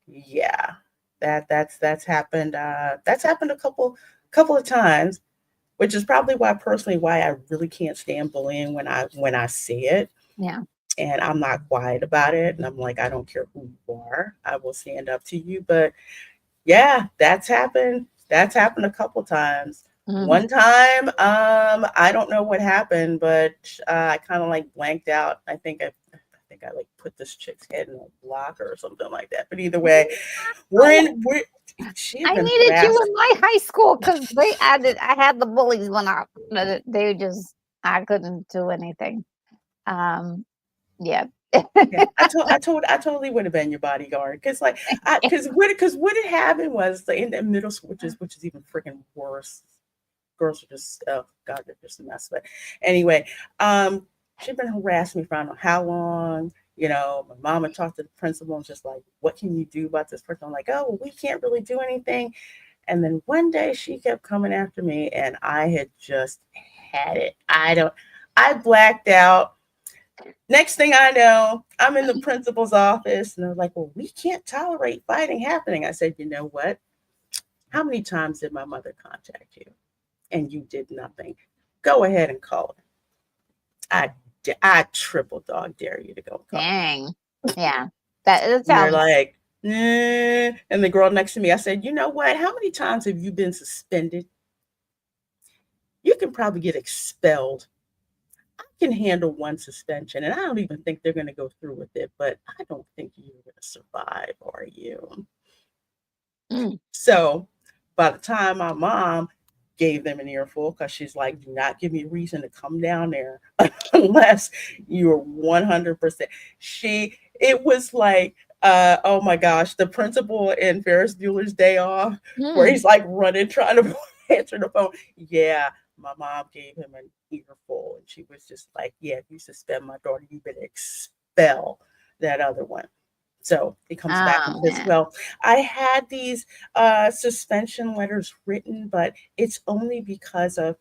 Yeah. That's happened a couple of times, which is probably why I really can't stand bullying when I see it Yeah. and I'm not quiet about it. And I'm like, I don't care who you are. I will stand up to you. But yeah, that's happened. That's happened a couple times. Mm. One time, I don't know what happened, but I kind of like blanked out. I think I like put this chick's head in a locker or something like that. But either way, we're she had I been needed you harassed. in my high school because I had the bullies one up. They just I couldn't do anything. Um, yeah. Yeah, I totally would have been your bodyguard because like because what had happened was like, in the middle school, which is even freaking worse. Girls are just oh god, they're just a mess. But anyway, um, she'd been harassing me for I don't know how long. My mama talked to the principal and just like, what can you do about this person? I'm like, oh, well, we can't really do anything. And then one day she kept coming after me and I had just had it. I blacked out. Next thing I know, I'm in the principal's office and they're like, well, we can't tolerate fighting happening. I said, you know what? How many times did my mother contact you and you did nothing? Go ahead and call her. I triple dog dare you to go and call her. Dang. Yeah. That And they're sounds. like, and the girl next to me, I said, you know what? How many times have you been suspended? You can probably get expelled. I can handle one suspension, and I don't even think they're going to go through with it, but I don't think you're going to survive, are you? Mm. So by the time my mom gave them an earful, because she's like, do not give me a reason to come down there unless you're 100%. It was like, oh my gosh, the principal in Ferris Bueller's Day Off, where Mm. he's like running, trying to answer the phone. Yeah, my mom gave him an earful, and she was just like, yeah, if you suspend my daughter, you better expel that other one. So it comes back and Oh says, man. well, I had these suspension letters written, but it's only because of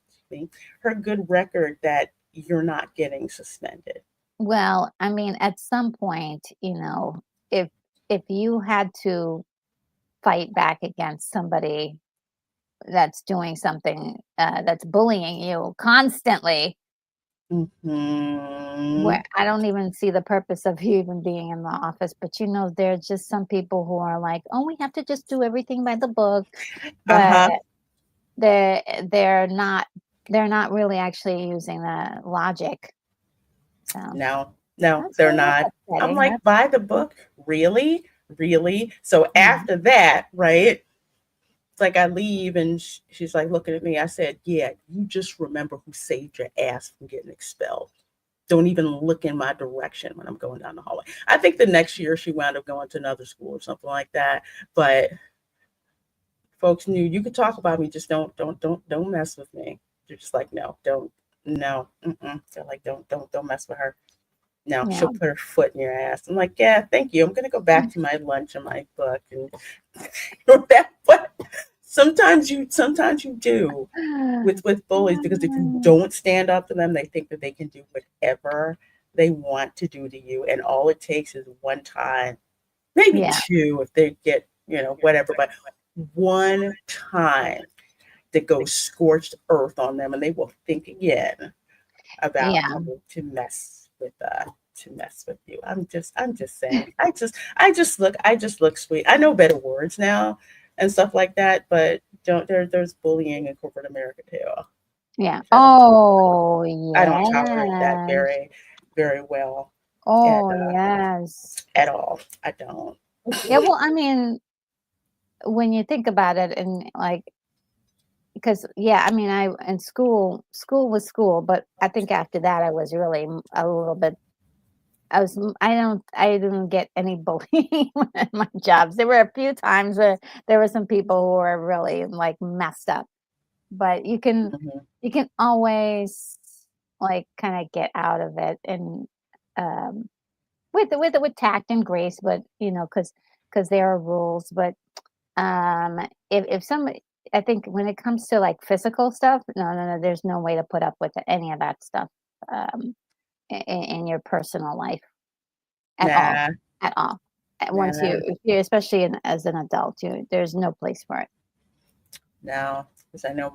her good record that you're not getting suspended. Well, I mean, at some point, if you had to fight back against somebody that's doing something that's bullying you constantly, Mm-hmm. where I don't even see the purpose of you even being in the office. But there's just some people who are like, oh, we have to just do everything by the book, but Uh-huh. they're they're not they're not really actually using the logic. So No, that's they're really not. I'm upsetting. like, by the book? Really? Really? So Mhm. after that, right? It's like I leave and she's like looking at me. I said, yeah, you just remember who saved your ass from getting expelled. Don't even look in my direction when I'm going down the hallway. I think the next year she wound up going to another school or something like that. But folks knew you could talk about me, just don't mess with me. They're just like, no, don't, no, mm-mm. They're like, don't mess with her. No, Yeah. she'll put her foot in your ass. I'm like, yeah, thank you. I'm gonna go back to my lunch and my book and that. But sometimes you do with bullies because if you don't stand up to them, they think that they can do whatever they want to do to you, and all it takes is one time, maybe Yeah. two if they get whatever, but one time to go scorched earth on them, and they will think again about Yeah. coming to mess with you. I'm just saying. I just look sweet. I know better words now and stuff like that, but don't there's bullying in corporate America too, Yeah. which Oh, I don't tolerate that yes. very, very well at Oh, yes. at all. I don't. Yeah, well, I mean, when you think about it and like, because yeah, I mean, I in school was school, but I think after that I was really a little bit. I didn't get any bullying at my jobs. There were a few times where there were some people who were really like messed up, but Mhm. you can always like kind of get out of it and um with tact and grace, but because there are rules. But if some, I think when it comes to like physical stuff, no, there's no way to put up with any of that stuff um in your personal life at all, Nah, at all. nah, Once nah, if you especially as an adult, there's no place for it. no. Because I know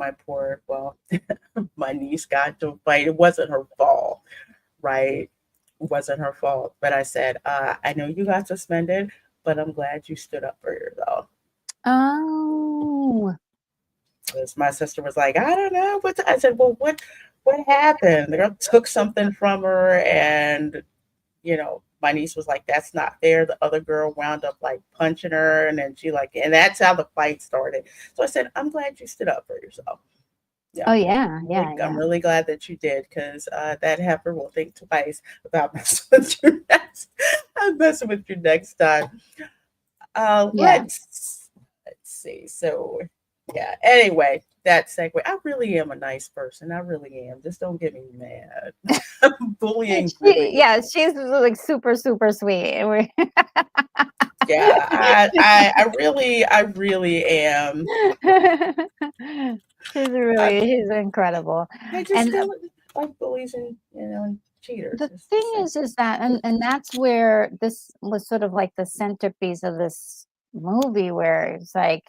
my niece got to a fight. It wasn't her fault, right? It wasn't her fault. But I said, I know you got suspended, but I'm glad you stood up for yourself. Oh, Because my sister was like, I don't know I said, well, what happened? The girl took something from her, and my niece was like, that's not fair. The other girl wound up like punching her, and then and that's how the fight started. So I said, I'm glad you stood up for yourself. oh Yeah. yeah, yeah, I'm yeah, really glad that you did because that heifer will think twice about messing with you next. I'm messing with you next time. yeah. Let's see. So, yeah. Anyway, that segue. I really am a nice person. I really am. Just don't get me mad. Bullying. She's like super, super sweet. Yeah, I really am. She's incredible. I just don't like bullies and and cheaters. The thing is that, and that's where this was sort of like the centerpiece of this movie, where it's like,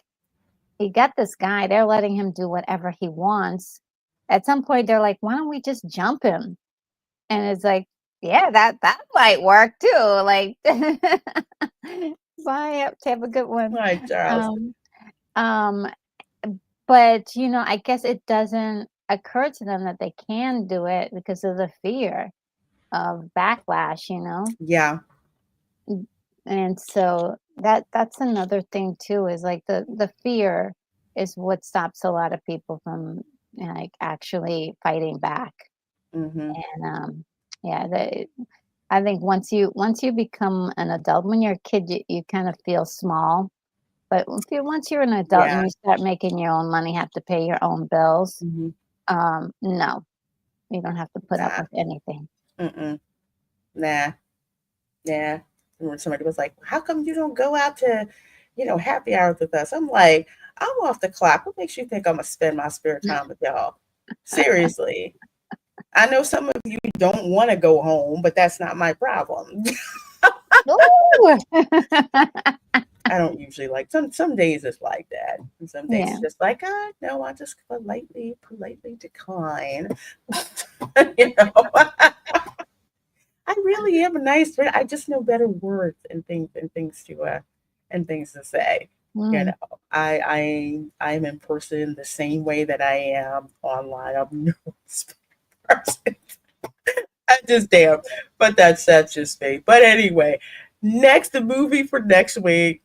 you got this guy, they're letting him do whatever he wants. At some point, they're like, why don't we just jump him? And it's like, yeah, that might work too. Like, bye, have a good one. Hi, Charles. But I guess it doesn't occur to them that they can do it because of the fear of backlash. Yeah. And so that's another thing too, is like the fear is what stops a lot of people from like actually fighting back. Mm-hmm. And I think once you become an adult, when you're a kid, you kind of feel small, but once you're an adult and you start making your own money, have to pay your own bills, no, you don't have to put up with anything. Nah. When somebody was like, how come you don't go out to, happy hours with us? I'm like, I'm off the clock. What makes you think I'm going to spend my spare time with y'all? Seriously. I know some of you don't want to go home, but that's not my problem. I don't usually like, some days it's like that. And some days it's just like, no, I just politely decline. I really am a nice friend. I just know better words and things to say. I'm in person the same way that I am online. I'm no person. I just damn. But that's just me. But anyway, the movie for next week.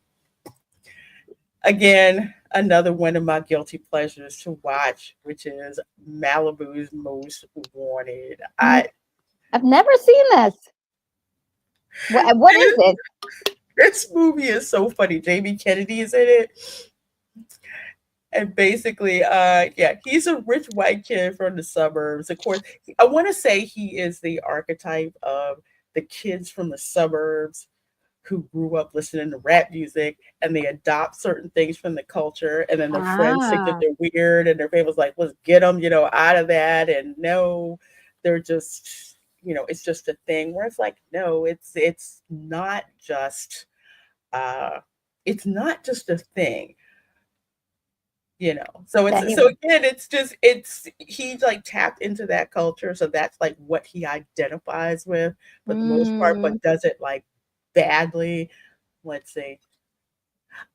Again, another one of my guilty pleasures to watch, which is Malibu's Most Wanted. I've never seen this. What is it? This movie is so funny. Jamie Kennedy is in it. And basically, he's a rich white kid from the suburbs. Of course, I want to say he is the archetype of the kids from the suburbs who grew up listening to rap music, and they adopt certain things from the culture, and then their friends think that they're weird, and their family's like, let's get them, out of that. And no, they're just... it's just a thing where it's like, no, it's not just a thing, So he's like tapped into that culture, so that's like what he identifies with for the most part, but does it like badly. Let's see.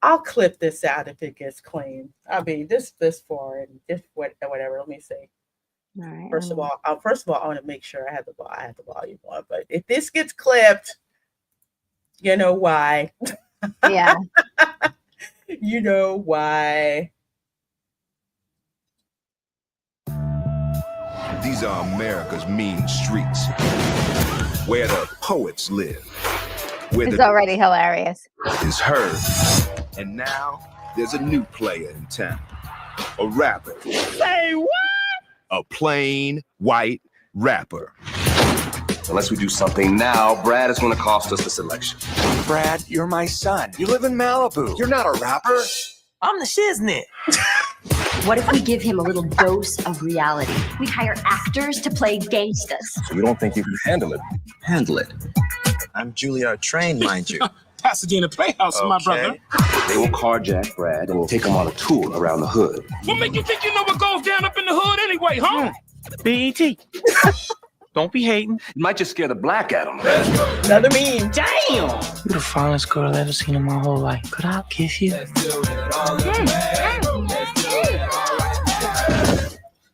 I'll clip this out if it gets claimed. I mean, this far and just whatever. Let me see. All right. First of all, I want to make sure I have the volume on. But if this gets clipped, you know why. Yeah. You know why. These are America's mean streets, where the poets live. It's already hilarious. Is heard. And now there's a new player in town. A rapper. Say what? A plain white rapper. Unless we do something now, Brad is going to cost us the selection. Brad, you're my son. You live in Malibu. You're not a rapper. I'm the shiznit. What if we give him a little dose of reality? We hire actors to play gangsters. So you don't think you can handle it? Handle it. I'm Juilliard trained, mind you. Pasadena Playhouse, okay. My brother. They will carjack Brad and we'll take him on a tour around the hood. What make you think you know what goes down up in the hood anyway, huh? BET. Don't be hating. You might just scare the black out of him. Another meme. Damn! You're the finest girl I've ever seen in my whole life. Could I kiss you? I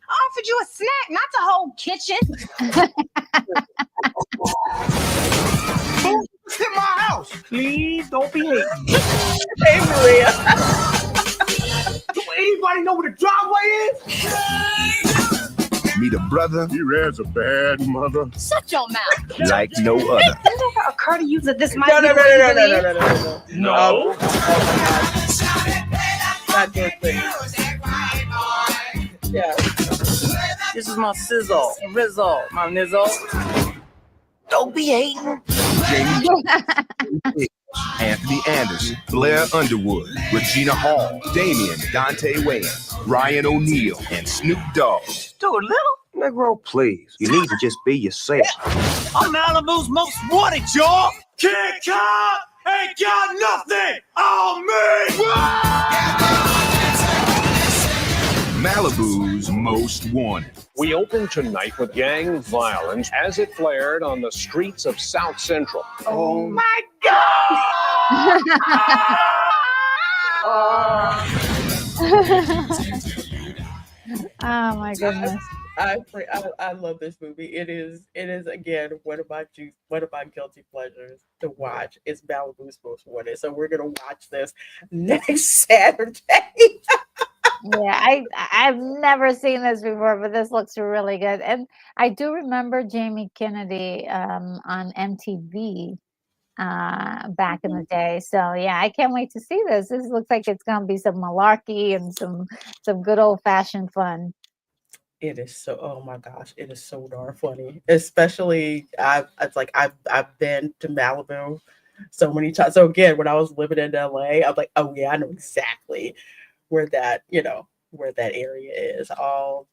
offered you a snack, not the whole kitchen. In my house. Please don't be hating. Hey, Maria. Do anybody know where the driveway is? Meet a brother. He has a bad mother. Shut your mouth. Like no other. Did it ever occur to you that this might No. No. Not good thing. Yeah. This is my sizzle, Rizzo, my nizzle. Don't be hating. Jamie, Anthony Anderson, Blair Underwood, Regina Hall, Damian Dante Wayans, Ryan O'Neal, and Snoop Dogg. Do a little. Negro, please. You need to just be yourself. I'm Malibu's most wanted, y'all. Kid Cop ain't got nothing on me. Malibu's Most Wanted. We open tonight with gang violence as it flared on the streets of South Central. Oh my God! Oh my goodness. I love this movie. It is again one of my guilty pleasures to watch. It's Malibu's Most Wanted. So we're gonna watch this next Saturday. Yeah, I've never seen this before, but this looks really good. And I do remember Jamie Kennedy on MTV back in the day. So yeah, I can't wait to see this. This looks like it's gonna be some malarkey and some good old fashioned fun. It is so, oh my gosh, it is so darn funny. Especially I've been to Malibu so many times. So again, when I was living in LA, I'm like, oh yeah, I know exactly where that area is. All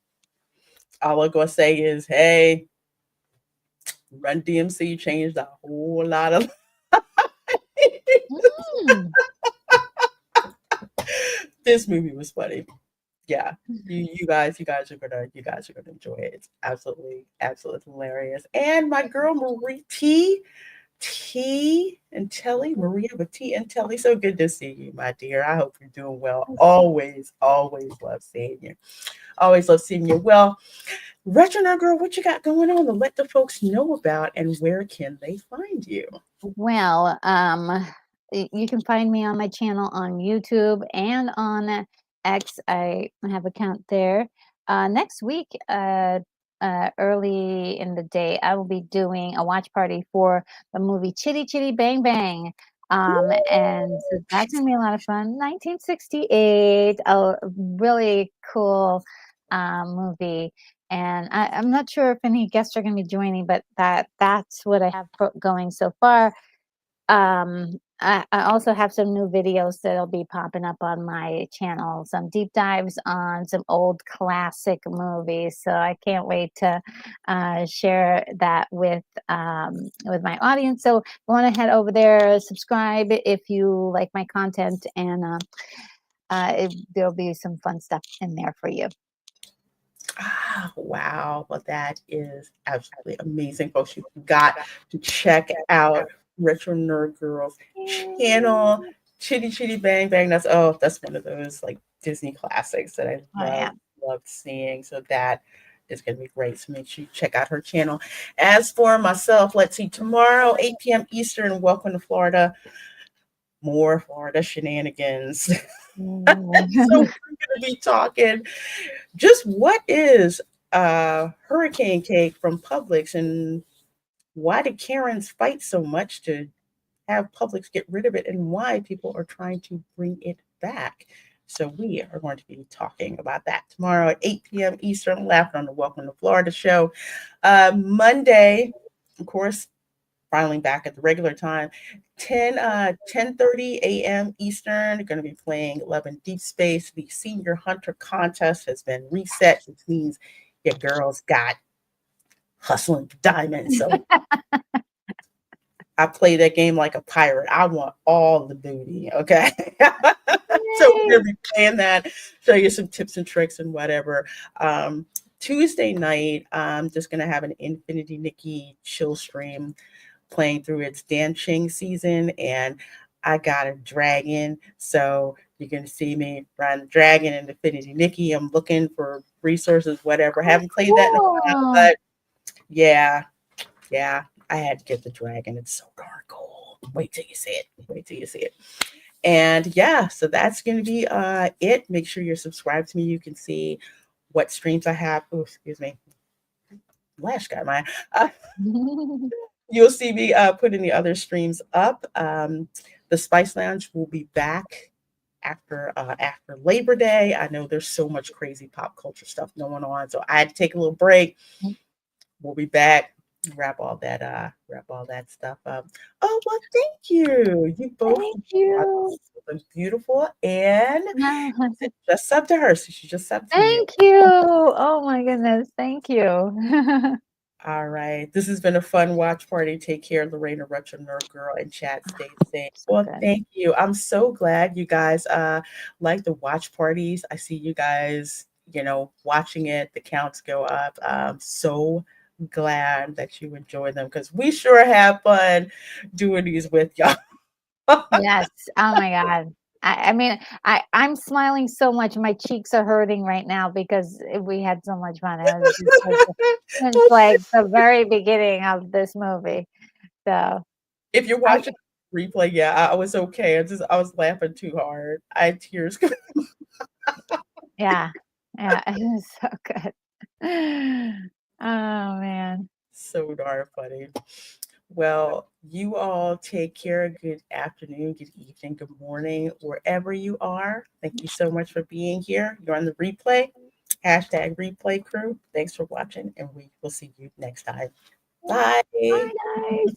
I'm gonna say is, hey, Run DMC changed a whole lot of This movie was funny. Yeah, you guys are gonna enjoy it. It's absolutely hilarious. And my girl Marie T and Telly, Maria with T and Telly. So good to see you, my dear. I hope you're doing well. Always love seeing you. Always love seeing you. Well, Retro Nerd Girl, what you got going on to let the folks know about, and where can they find you? Well, you can find me on my channel on YouTube and on X. I have an account there. Next week, early in the day, I will be doing a watch party for the movie Chitty Chitty Bang Bang. And so that's gonna be a lot of fun. 1968, a really cool movie. And I'm not sure if any guests are going to be joining, but that's what I have going so far. I also have some new videos that'll be popping up on my channel, some deep dives on some old classic movies. So I can't wait to share that with my audience. So go on ahead over there, subscribe if you like my content, and there'll be some fun stuff in there for you. Wow. Well, that is absolutely amazing, folks. You've got to check out Retro Nerd Girl's channel, Chitty Chitty Bang Bang. That's one of those like Disney classics that I loved seeing. So that is going to be great. So make sure you check out her channel. As for myself, let's see, tomorrow, 8 p.m. Eastern, welcome to Florida. More Florida shenanigans. So we're going to be talking just what is hurricane cake from Publix, and why did Karens fight so much to have Publix get rid of it, and why people are trying to bring it back. So we are going to be talking about that tomorrow at 8 p.m. Eastern, laughing on the Welcome to Florida show. Monday, of course, finally back at the regular time, 10:30 a.m. Eastern. Going to be playing Love in Deep Space. The Senior Hunter contest has been reset, which means your girls got hustling for diamonds. So I play that game like a pirate. I want all the booty, okay? So we're going to be playing that, show you some tips and tricks and whatever. Tuesday night, I'm just going to have an Infinity Nikki chill stream playing through its dancing season, and I got a dragon, so you're going to see me run the dragon and Infinity Nikki. I'm looking for resources, whatever. Haven't played that in a while, but yeah, I had to get the dragon. It's so darn cool. Wait till you see it. And yeah, so that's going to be it. Make sure you're subscribed to me. You can see what streams I have. Oh, excuse me. Lash got mine. You'll see me putting the other streams up. The Spice Lounge will be back after Labor Day. I know there's so much crazy pop culture stuff going on, so I had to take a little break. We'll be back. Wrap all that stuff up. Oh well, thank you. You both Thank you. look beautiful, and just up to her. So she just up to you. Thank you. Oh my goodness. Thank you. All right. This has been a fun watch party. Take care, Lorena Retro Nerd Girl, and chat. Stay safe. So Well, good. thank you. I'm so glad you guys like the watch parties. I see you guys, watching it. The counts go up. I'm so glad that you enjoy them because we sure have fun doing these with y'all. Yes. Oh my God. I mean, I'm smiling so much. My cheeks are hurting right now because we had so much fun. It was just since like the very beginning of this movie. So If you're watching replay, yeah, I was okay. I was laughing too hard. I had tears. yeah, it was so good. Oh man. So darn funny. Well, you all take care. Good afternoon, good evening, good morning, wherever you are. Thank you so much for being here. You're on the replay. Hashtag replay crew. Thanks for watching, and we will see you next time. Bye. Bye guys.